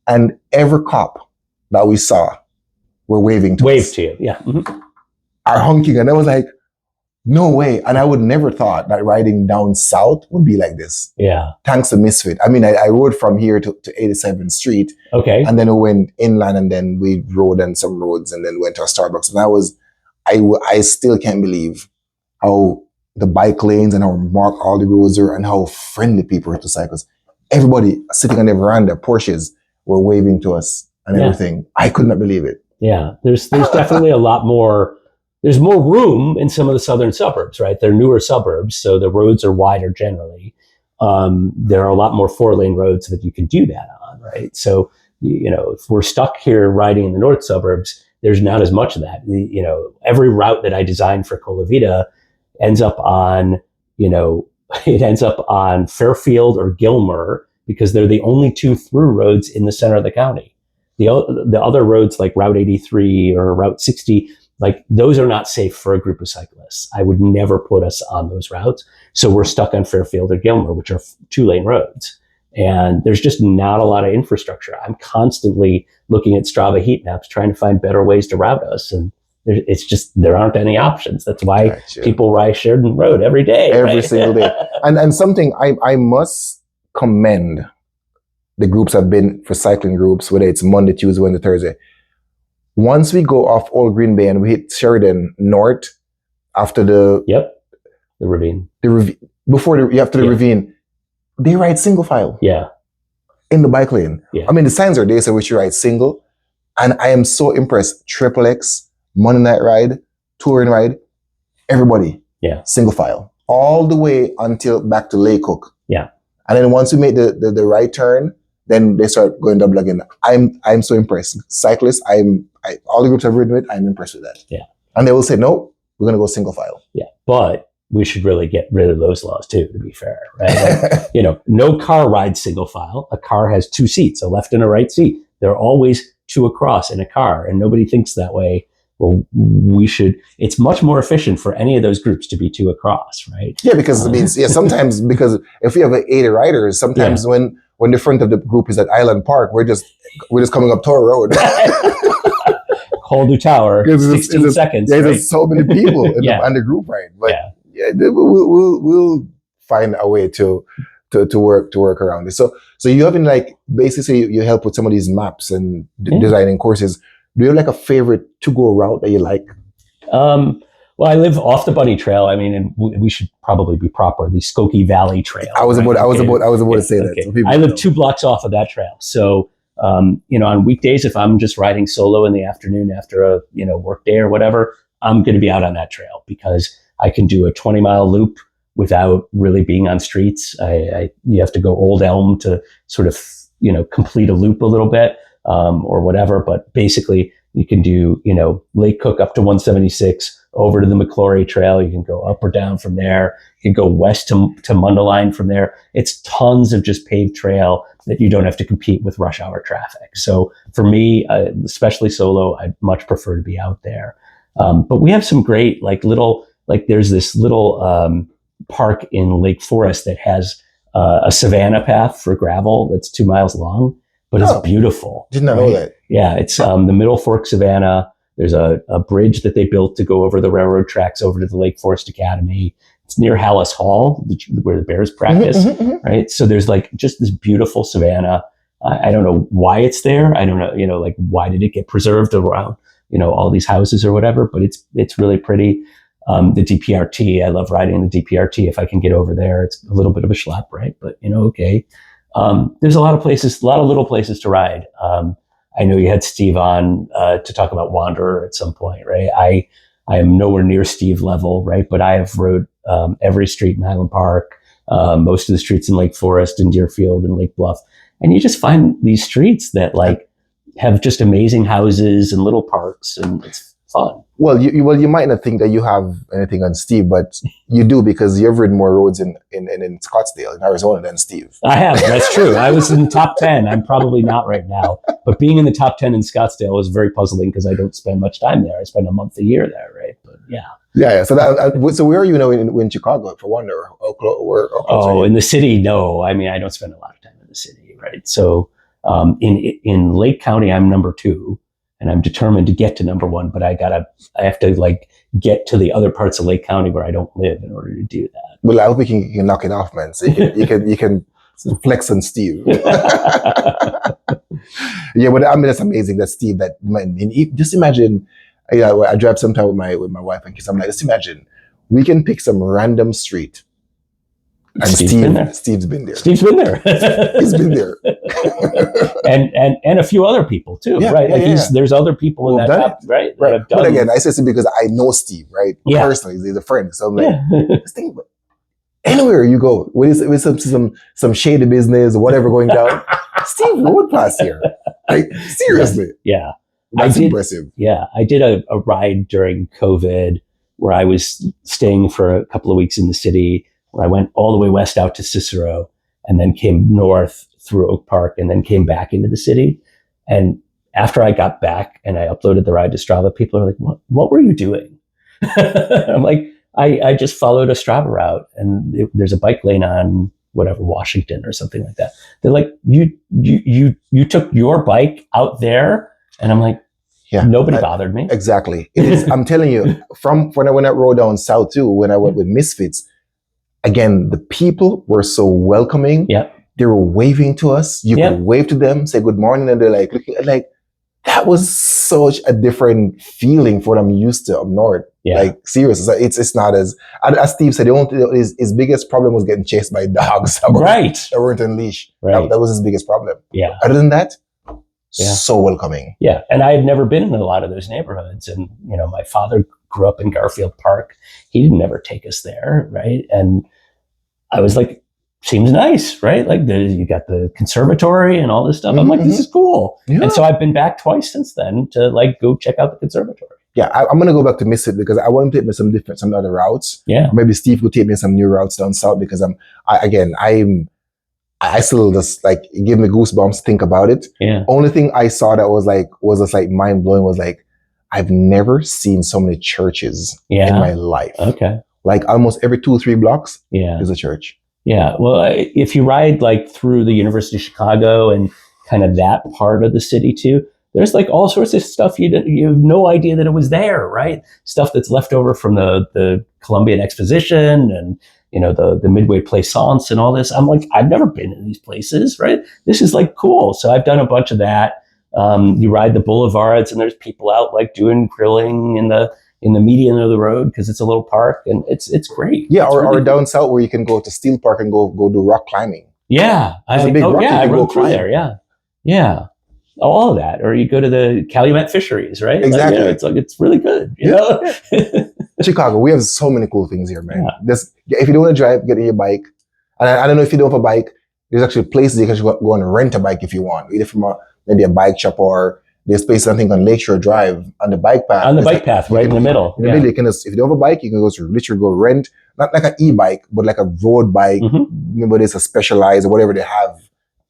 And every cop that we saw were waving to Wave us, to you, yeah. Mm-hmm. are honking, and I was like, no way. And I would never thought that riding down south would be like this. Yeah. Thanks to Misfit. I mean, I rode from here to 87th Street, Okay. and then we went inland, and then we rode on some roads, and then went to a Starbucks. And I still can't believe how the bike lanes and how marked all the roads are, and how friendly people are to cyclists. Everybody sitting on their veranda, Porsches, were waving to us and everything. I could not believe it. Yeah, there's definitely a lot more. There's more room in some of the southern suburbs, right? They're newer suburbs, so the roads are wider generally. There are a lot more 4-lane roads that you can do that on, right? So, if we're stuck here riding in the north suburbs, there's not as much of that. Every route that I designed for Colavita ends up on, it ends up on Fairfield or Gilmer, because they're the only 2 through roads in the center of the county. The other roads like Route 83 or Route 60, like those are not safe for a group of cyclists. I would never put us on those routes. So we're stuck on Fairfield or Gilmer, which are 2-lane roads. And there's just not a lot of infrastructure. I'm constantly looking at Strava heat maps, trying to find better ways to route us. And there aren't any options. That's why people ride Sheridan Road every day. Every single day. And something I must commend the groups have been for cycling groups, whether it's Monday, Tuesday, Wednesday, Thursday. Once we go off Old Green Bay and we hit Sheridan North after the ravine, after the ravine, they ride single file. Yeah. In the bike lane. Yeah. I mean, the signs are there, so we should ride single. And I am so impressed. Triple X, Monday Night Ride, Touring Ride, everybody. Yeah. Single file. All the way until back to Lake Cook. Yeah. And then once we make the right turn, then they start going double again. I'm so impressed. Cyclists, all the groups I've ridden with, I'm impressed with that. Yeah. And they will say, no, we're going to go single file. Yeah. But we should really get rid of those laws too, to be fair, right? Like, no car rides single file. A car has 2 seats, a left and a right seat. There are always 2 across in a car, and nobody thinks that way. Well, it's much more efficient for any of those groups to be 2 across, right? Yeah, because sometimes, because if we have 80 riders, sometimes when the front of the group is at Island Park, we're just coming up Tor Road. Holdu Tower, 16 seconds. Yeah, right? There's so many people on the group ride. But we'll find a way to work around it. So you having basically you help with some of these maps and designing courses. Do you have a favorite to-go route that you like? Well, I live off the Bunny Trail. I mean, and we should probably be proper. The Skokie Valley Trail. I was about to say that. So I live 2 blocks off of that trail. So, on weekdays, if I'm just riding solo in the afternoon after a work day or whatever, I'm going to be out on that trail because I can do a 20-mile loop without really being on streets. You have to go Old Elm to sort of complete a loop a little bit. Or whatever, but basically you can do, Lake Cook up to 176 over to the McClory Trail. You can go up or down from there. You can go west to Mundelein from there. It's tons of just paved trail that you don't have to compete with rush hour traffic. So for me, especially solo, I'd much prefer to be out there. But we have some great, there's this little park in Lake Forest that has a savanna path for gravel that's 2 miles long. But it's beautiful. Did not know that. Yeah, it's the Middle Fork Savannah. There's a bridge that they built to go over the railroad tracks over to the Lake Forest Academy. It's near Hallis Hall, where the Bears practice, right? So there's just this beautiful savannah. I don't know why it's there. I don't know, why did it get preserved around, all these houses or whatever, but it's really pretty. The DPRT, I love riding the DPRT if I can get over there. It's a little bit of a schlep, right? But, okay. There's a lot of little places to ride. I know you had Steve on to talk about Wanderer at some point, right? I am nowhere near Steve level, right? But I have rode every street in Highland Park, most of the streets in Lake Forest and Deerfield and Lake Bluff. And you just find these streets that have just amazing houses and little parks, and fun. Well, you might not think that you have anything on Steve, but you do, because you've ridden more roads in Scottsdale, in Arizona, than Steve. I have. That's true. I was in the top 10. I'm probably not right now, but being in the top 10 in Scottsdale was very puzzling because I don't spend much time there. I spend a month a year there, right? But yeah. Yeah. So where are you now in Chicago, for one, or In the city, no. I mean, I don't spend a lot of time in the city, right? So in Lake County, I'm number 2. And I'm determined to get to number 1, but I have to like get to the other parts of Lake County where I don't live in order to do that. Well, I hope you can knock it off, man. So you can flex on Steve. Yeah, but I mean, that's amazing that Steve. Just imagine. I drive sometime with my wife and kids. I'm like, just imagine we can pick some random street, and Steve's been there. Steve's been there. He's been there. and a few other people too, right? There's other people in that top, right? Right. But again, I say it because I know Steve, right? Yeah. Personally, he's a friend. So I'm like, just think, anywhere you go, with some shady business or whatever going down, Steve rode past here. Like, seriously. Yeah. That's impressive. Yeah. I did a ride during COVID where I was staying for a couple of weeks in the city, where I went all the way west out to Cicero and then came north through Oak Park and then came back into the city. And after I got back and I uploaded the ride to Strava, people are like, what were you doing? I'm like, I just followed a Strava route, and there's a bike lane on whatever, Washington or something like that. They're like, you took your bike out there? And I'm like, yeah, nobody bothered me. Exactly. It is. I'm telling you, from when I rode down south too, when I went with Misfits, again, the people were so welcoming. Yeah. They were waving to us. You could wave to them, say good morning, and they're like, looking like, that was such a different feeling for what I'm used to up north. Yeah. Like, seriously, it's not as Steve said, his biggest problem was getting chased by dogs that weren't on leash. Right. That was his biggest problem. Yeah. Other than that, so welcoming. Yeah. And I had never been in a lot of those neighborhoods. And, my father grew up in Garfield Park. He didn't ever take us there. Right. And I was like, seems nice, right? Like you got the conservatory and all this stuff. I'm like, this is cool. Yeah. And so I've been back twice since then to like go check out the conservatory. Yeah, I'm going to go back to Misfit because I want to take me some other routes. Yeah. Or maybe Steve will take me some new routes down south because I still just like, it gave me goosebumps to think about it. Yeah. Only thing I saw that was just like mind blowing was like, I've never seen so many churches in my life. Okay. Like almost every 2-3 blocks is a church. Yeah. Well, if you ride like through the University of Chicago and kind of that part of the city too, there's like all sorts of stuff you have no idea that it was there, right? Stuff that's left over from the Columbian Exposition and, the Midway Plaisance and all this. I'm like, I've never been in these places, right? This is like cool. So I've done a bunch of that. You ride the boulevards and there's people out like doing grilling in the median of the road because it's a little park and it's great. Yeah, it's or down south where you can go to Steel Park and go do rock climbing. Yeah, I rode through there. Yeah, all of that. Or you go to the Calumet Fisheries, right? Exactly. It's really good. You know? Chicago, we have so many cool things here, man. Yeah. If you don't want to drive, get on your bike. And I don't know if you don't have a bike. There's actually places you can go and rent a bike if you want, either from maybe a bike shop or. There's places I think on Lakeshore Drive on the bike path. On the bike path, right in the middle. In the middle, you can if you don't have a bike, you can literally go rent, not like an e-bike, but like a road bike. Maybe it's a Specialized or whatever they have.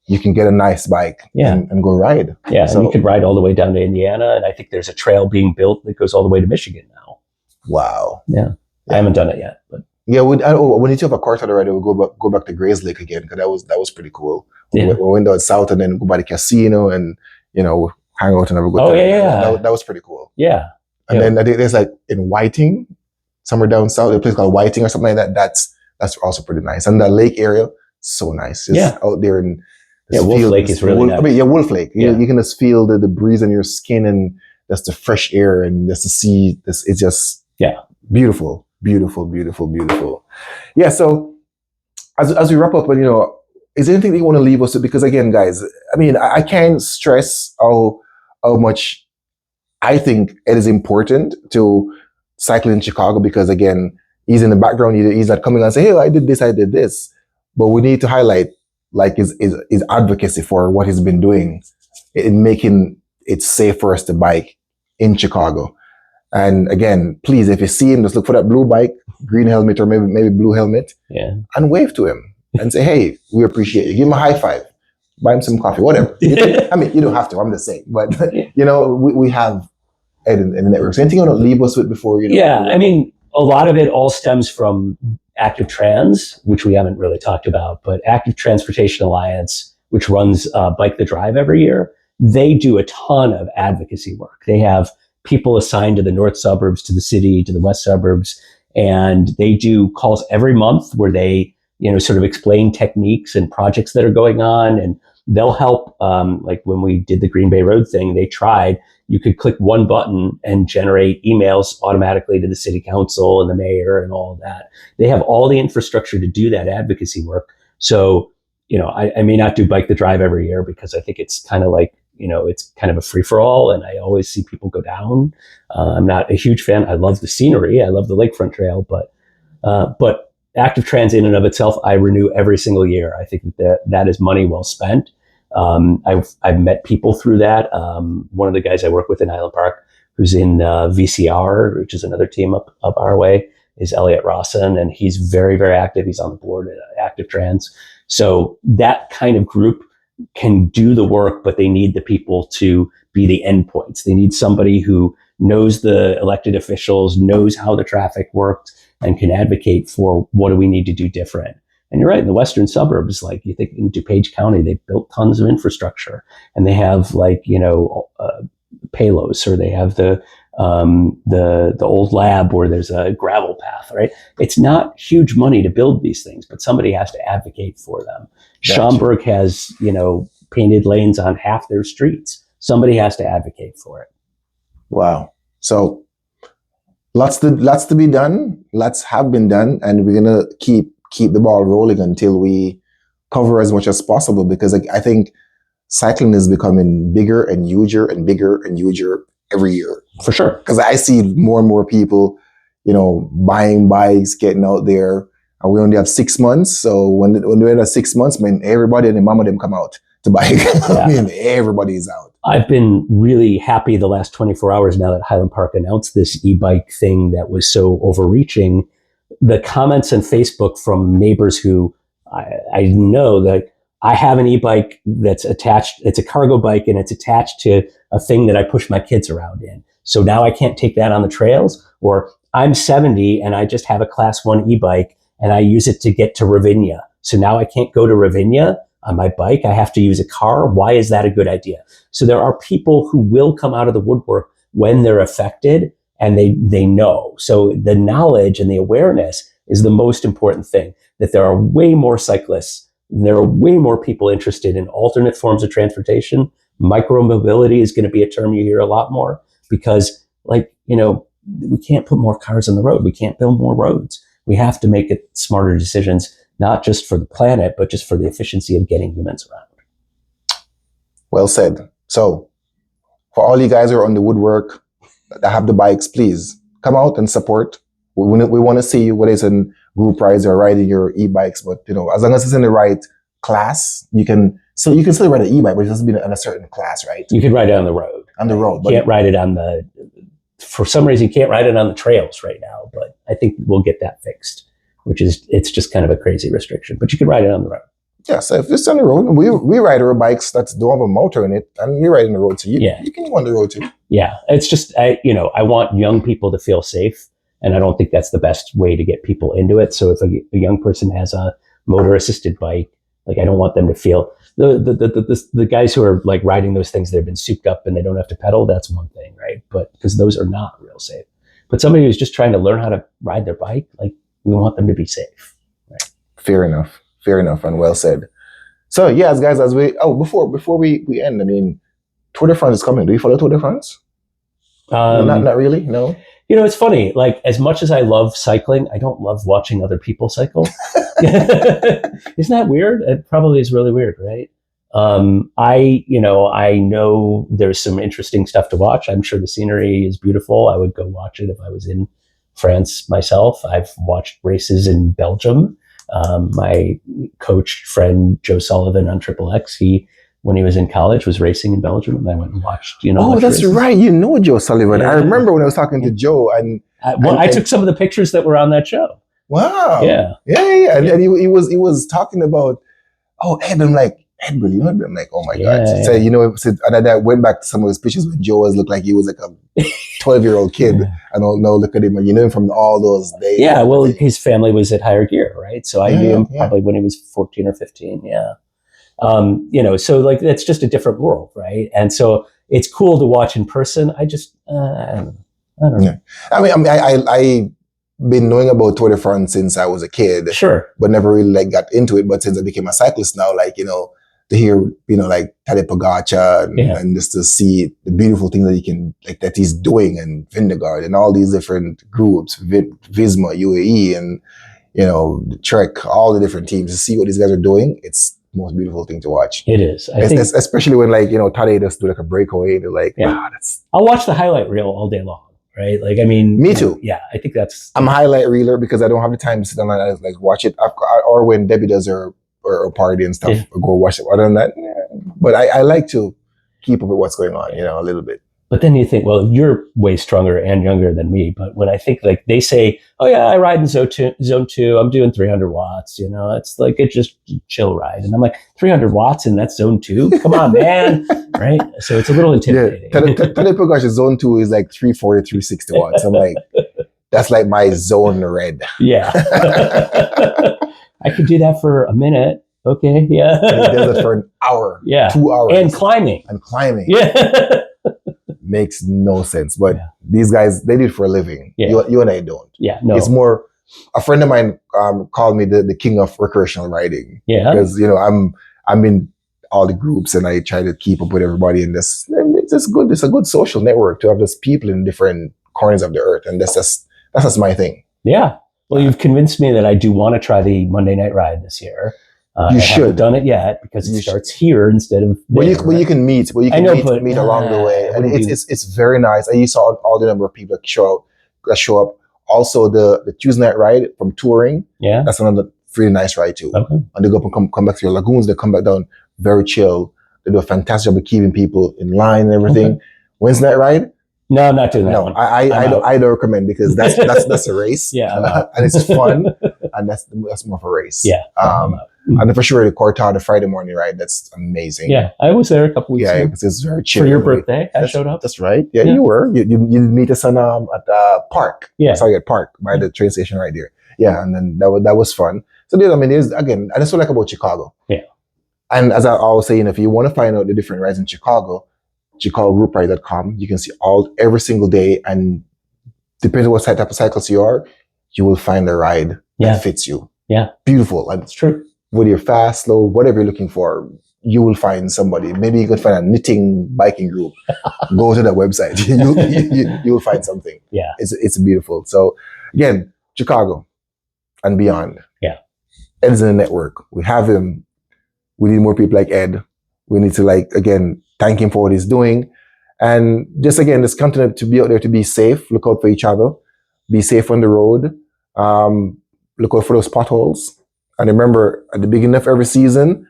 You can get a nice bike and go ride. Yeah, so, and you could ride all the way down to Indiana, and I think there's a trail being built that goes all the way to Michigan now. Wow. Yeah. I haven't done it yet, but yeah, when you have a car to the ride, we'll go back to Grays Lake again because that was pretty cool. Yeah. We went down south and then go by the casino and hang out and have a good time. Yeah. That was pretty cool. Yeah. And then I think there's like in Whiting, somewhere down south, a place called Whiting or something like that. That's also pretty nice. And the lake area, so nice. Just out there in Wolf Lake is really nice. I mean, Wolf Lake. You can just feel the breeze on your skin and just the fresh air and just to see this. It's just beautiful, beautiful, beautiful, beautiful. Yeah. So as we wrap up, is there anything that you want to leave us with? Because again, guys, I mean, I can't stress how much I think it is important to cycle in Chicago because again, he's in the background. He's not coming and say, hey, I did this. But we need to highlight like his advocacy for what he's been doing in making it safe for us to bike in Chicago. And again, please, if you see him, just look for that blue bike, green helmet, or maybe blue helmet, Yeah. and wave to him and say, "Hey, we appreciate you." Give him a high five, buy him some coffee, whatever. I mean, you don't have to. I'm just saying, but we have in the network. So anything you want to leave us with before Yeah, I mean, a lot of it all stems from Active Trans, which we haven't really talked about, but Active Transportation Alliance, which runs Bike the Drive every year, they do a ton of advocacy work. They have people assigned to the north suburbs, to the city, to the west suburbs, and they do calls every month where they, sort of explain techniques and projects that are going on, and they'll help. Like when we did the Green Bay Road thing, they tried. You could click one button and generate emails automatically to the city council and the mayor and all of that. They have all the infrastructure to do that advocacy work. So, I may not do Bike the Drive every year because I think it's kind of like, it's kind of a free for all, and I always see people go down. I'm not a huge fan. I love the scenery. I love the lakefront trail, but Active Trans in and of itself, I renew every single year. I think that is money well spent. I've met people through that. One of the guys I work with in Highland Park, who's in VCR, which is another team up our way, is Elliot Rawson, and he's very, very active. He's on the board at Active Trans. So that kind of group can do the work, but they need the people to be the endpoints. They need somebody who knows the elected officials, knows how the traffic worked, and can advocate for what do we need to do different. And you're right, in the western suburbs, like you think in DuPage County, they've built tons of infrastructure, and they have Palos, or they have the old lab where there's a gravel path, right? It's not huge money to build these things, but somebody has to advocate for them. Gotcha. Schaumburg has, painted lanes on half their streets. Somebody has to advocate for it. Wow. So lots to be done. Lots have been done, and we're gonna keep the ball rolling until we cover as much as possible, because I think cycling is becoming bigger and huger and bigger and huger every year. For sure. Because I see more and more people, buying bikes, getting out there, and we only have 6 months. So when we're at 6 months, man, everybody and their mama them come out to bike. Yeah. I mean, everybody is out. I've been really happy the last 24 hours now that Highland Park announced this e-bike thing that was so overreaching. The comments on Facebook from neighbors who I know that I have an e-bike that's attached. It's a cargo bike, and it's attached to a thing that I push my kids around in. So now I can't take that on the trails. Or I'm 70 and I just have a class 1 e-bike and I use it to get to Ravinia. So now I can't go to Ravinia on my bike. I have to use a car. Why is that a good idea? So there are people who will come out of the woodwork when they're affected, and they know. So the knowledge and the awareness is the most important thing, that there are way more cyclists. There are way more people interested in alternate forms of transportation. Micromobility is going to be a term you hear a lot more, because we can't put more cars on the road. We can't build more roads. We have to make it smarter decisions, not just for the planet, but just for the efficiency of getting humans around. Well said. So for all you guys who are on the woodwork that have the bikes, please come out and support. We want to see you, whether it's in group rides or riding your e-bikes, but as long as it's in the right class, you can still ride an e-bike, but it has to be in a certain class, right? You can ride it on the road. On the road. You can't ride it for some reason you can't ride it on the trails right now, but I think we'll get that fixed, it's just kind of a crazy restriction, but you can ride it on the road. Yeah, so if it's on the road, we ride our bikes that don't have a motor in it, and we ride on the road, so you can go on the road too. Yeah, it's just, I want young people to feel safe, and I don't think that's the best way to get people into it. So if a young person has a motor-assisted bike, I don't want them to feel, the guys who are riding those things that have been souped up and they don't have to pedal, that's one thing, right? But because those are not real safe. But somebody who's just trying to learn how to ride their bike, we want them to be safe. Right? Fair enough, and well said. So yes, guys, before we end, Tour de France is coming. Do you follow Tour de France? Not really, no. It's funny. As much as I love cycling, I don't love watching other people cycle. Isn't that weird? It probably is really weird, right? I know there's some interesting stuff to watch. I'm sure the scenery is beautiful. I would go watch it if I was in France myself. I've watched races in Belgium. My coach friend Joe Sullivan on Triple X, he when he was in college, was racing in Belgium, and I went and watched. Oh, that's races. right. You know Joe Sullivan. Yeah. I remember when I was talking to Joe, and I took some of the pictures that were on that show. wow, Yeah. And he was talking about, oh, Ed. I'm like, Ed, Brill, you know? I'm like, oh my God. So, and I went back to some of his pictures when Joe looked like he was like a 12-year-old kid. And now look at him, and you know him from all those days. Yeah, well, his family was at Higher Gear, right? So I knew him probably when he was 14 or 15. Yeah. So like that's just a different world, right? And so it's cool to watch in person. I just, I don't know. Yeah. I mean, I been knowing about Tour de France since I was a kid. Sure. But never really like got into it. But since I became a cyclist now, like, to hear, like Tadej Pogacar and just to see the beautiful things that he can, like that he's doing, and Vingegaard and all these different groups, Visma, UAE, and, Trek, all the different teams, to see what these guys are doing, it's the most beautiful thing to watch. It is. I think, especially when Tadej just do like a breakaway, they're like, wow, that's... I'll watch the highlight reel all day long. Right? Like, I mean, me too. Yeah, I think that's... I'm a highlight reeler because I don't have the time to sit down and like watch it. Or when Debbie does her party and stuff, go watch it. Other than that, but I like to keep up with what's going on, a little bit. But then you think, well, you're way stronger and younger than me. But when I think, like, they say, oh yeah, I ride in zone two, I'm doing 300 watts, it's like a just chill ride. And I'm like, 300 watts in that zone 2? Come on, man. Right? So it's a little intimidating. Tadej Pogacar's zone 2 is like 340, 360 watts. I'm like, that's like my zone red. Yeah. I could do that for a minute. Okay, yeah. And he does it for an hour. Yeah. 2 hours. And climbing. Yeah. Makes no sense. But these guys, they do it for a living. Yeah. You and I don't. Yeah, no. It's more, a friend of mine called me the king of recreational riding. Yeah. Because, I'm in all the groups and I try to keep up with everybody in this. It's just good. It's a good social network to have those people in different corners of the earth. And that's just my thing. Yeah. Well, you've convinced me that I do want to try the Monday night ride this year. You should. Haven't done it yet because it starts here instead of there. Well, you can meet. Well, you can meet along the way, and it's very nice. And you saw all the number of people that show up. Also, the Tuesday night ride from touring. Yeah, that's another really nice ride too. Okay. And they go up and come back to your lagoons. They come back down very chill. They do a fantastic job of keeping people in line and everything. Okay. Wednesday night ride. No, I'm not doing that. No, one. I don't recommend because that's a race. Yeah, and it's fun, and that's more of a race. Yeah. And for sure, the Cortada, the Friday morning ride, that's amazing. Yeah, I was there a couple weeks ago. Yeah, because it's very chill. For your birthday, I showed up. That's right. Yeah, you were. You meet us at the park. Yeah. Sorry, at Park, by the train station right there. Yeah, and then that was fun. So again, that's what I like about Chicago. Yeah. And as I always say, if you want to find out the different rides in Chicago, ChicagoGroupRide.com, you can see every single day, and depending on what type of cyclist you are, you will find a ride that fits you. Yeah. Beautiful. And it's true. Whether you're fast, slow, whatever you're looking for, you will find somebody. Maybe you could find a knitting biking group. Go to that website. You will find something. Yeah. It's beautiful. So again, Chicago and beyond. Yeah. Ed's in the network. We have him. We need more people like Ed. We need to again, thank him for what he's doing. And just continue to be out there, to be safe. Look out for each other. Be safe on the road. Look out for those potholes. And remember, at the beginning of every season,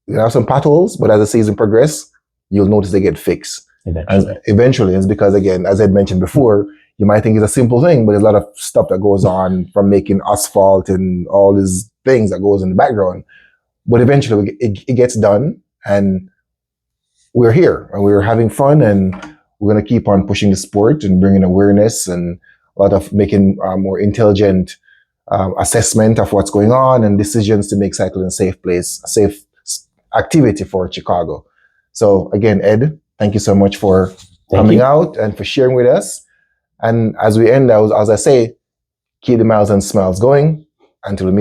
you have some potholes, but as the season progresses, you'll notice they get fixed. Eventually. It's because, again, as I mentioned before, you might think it's a simple thing, but there's a lot of stuff that goes on from making asphalt and all these things that goes in the background. But eventually it gets done, and we're here and we're having fun, and we're going to keep on pushing the sport and bringing awareness and a lot of making more intelligent assessment of what's going on and decisions to make cycling a safe activity for Chicago. So again, Ed, thank you so much for coming out and for sharing with us. And as we end, as I say, keep the miles and smiles going until we meet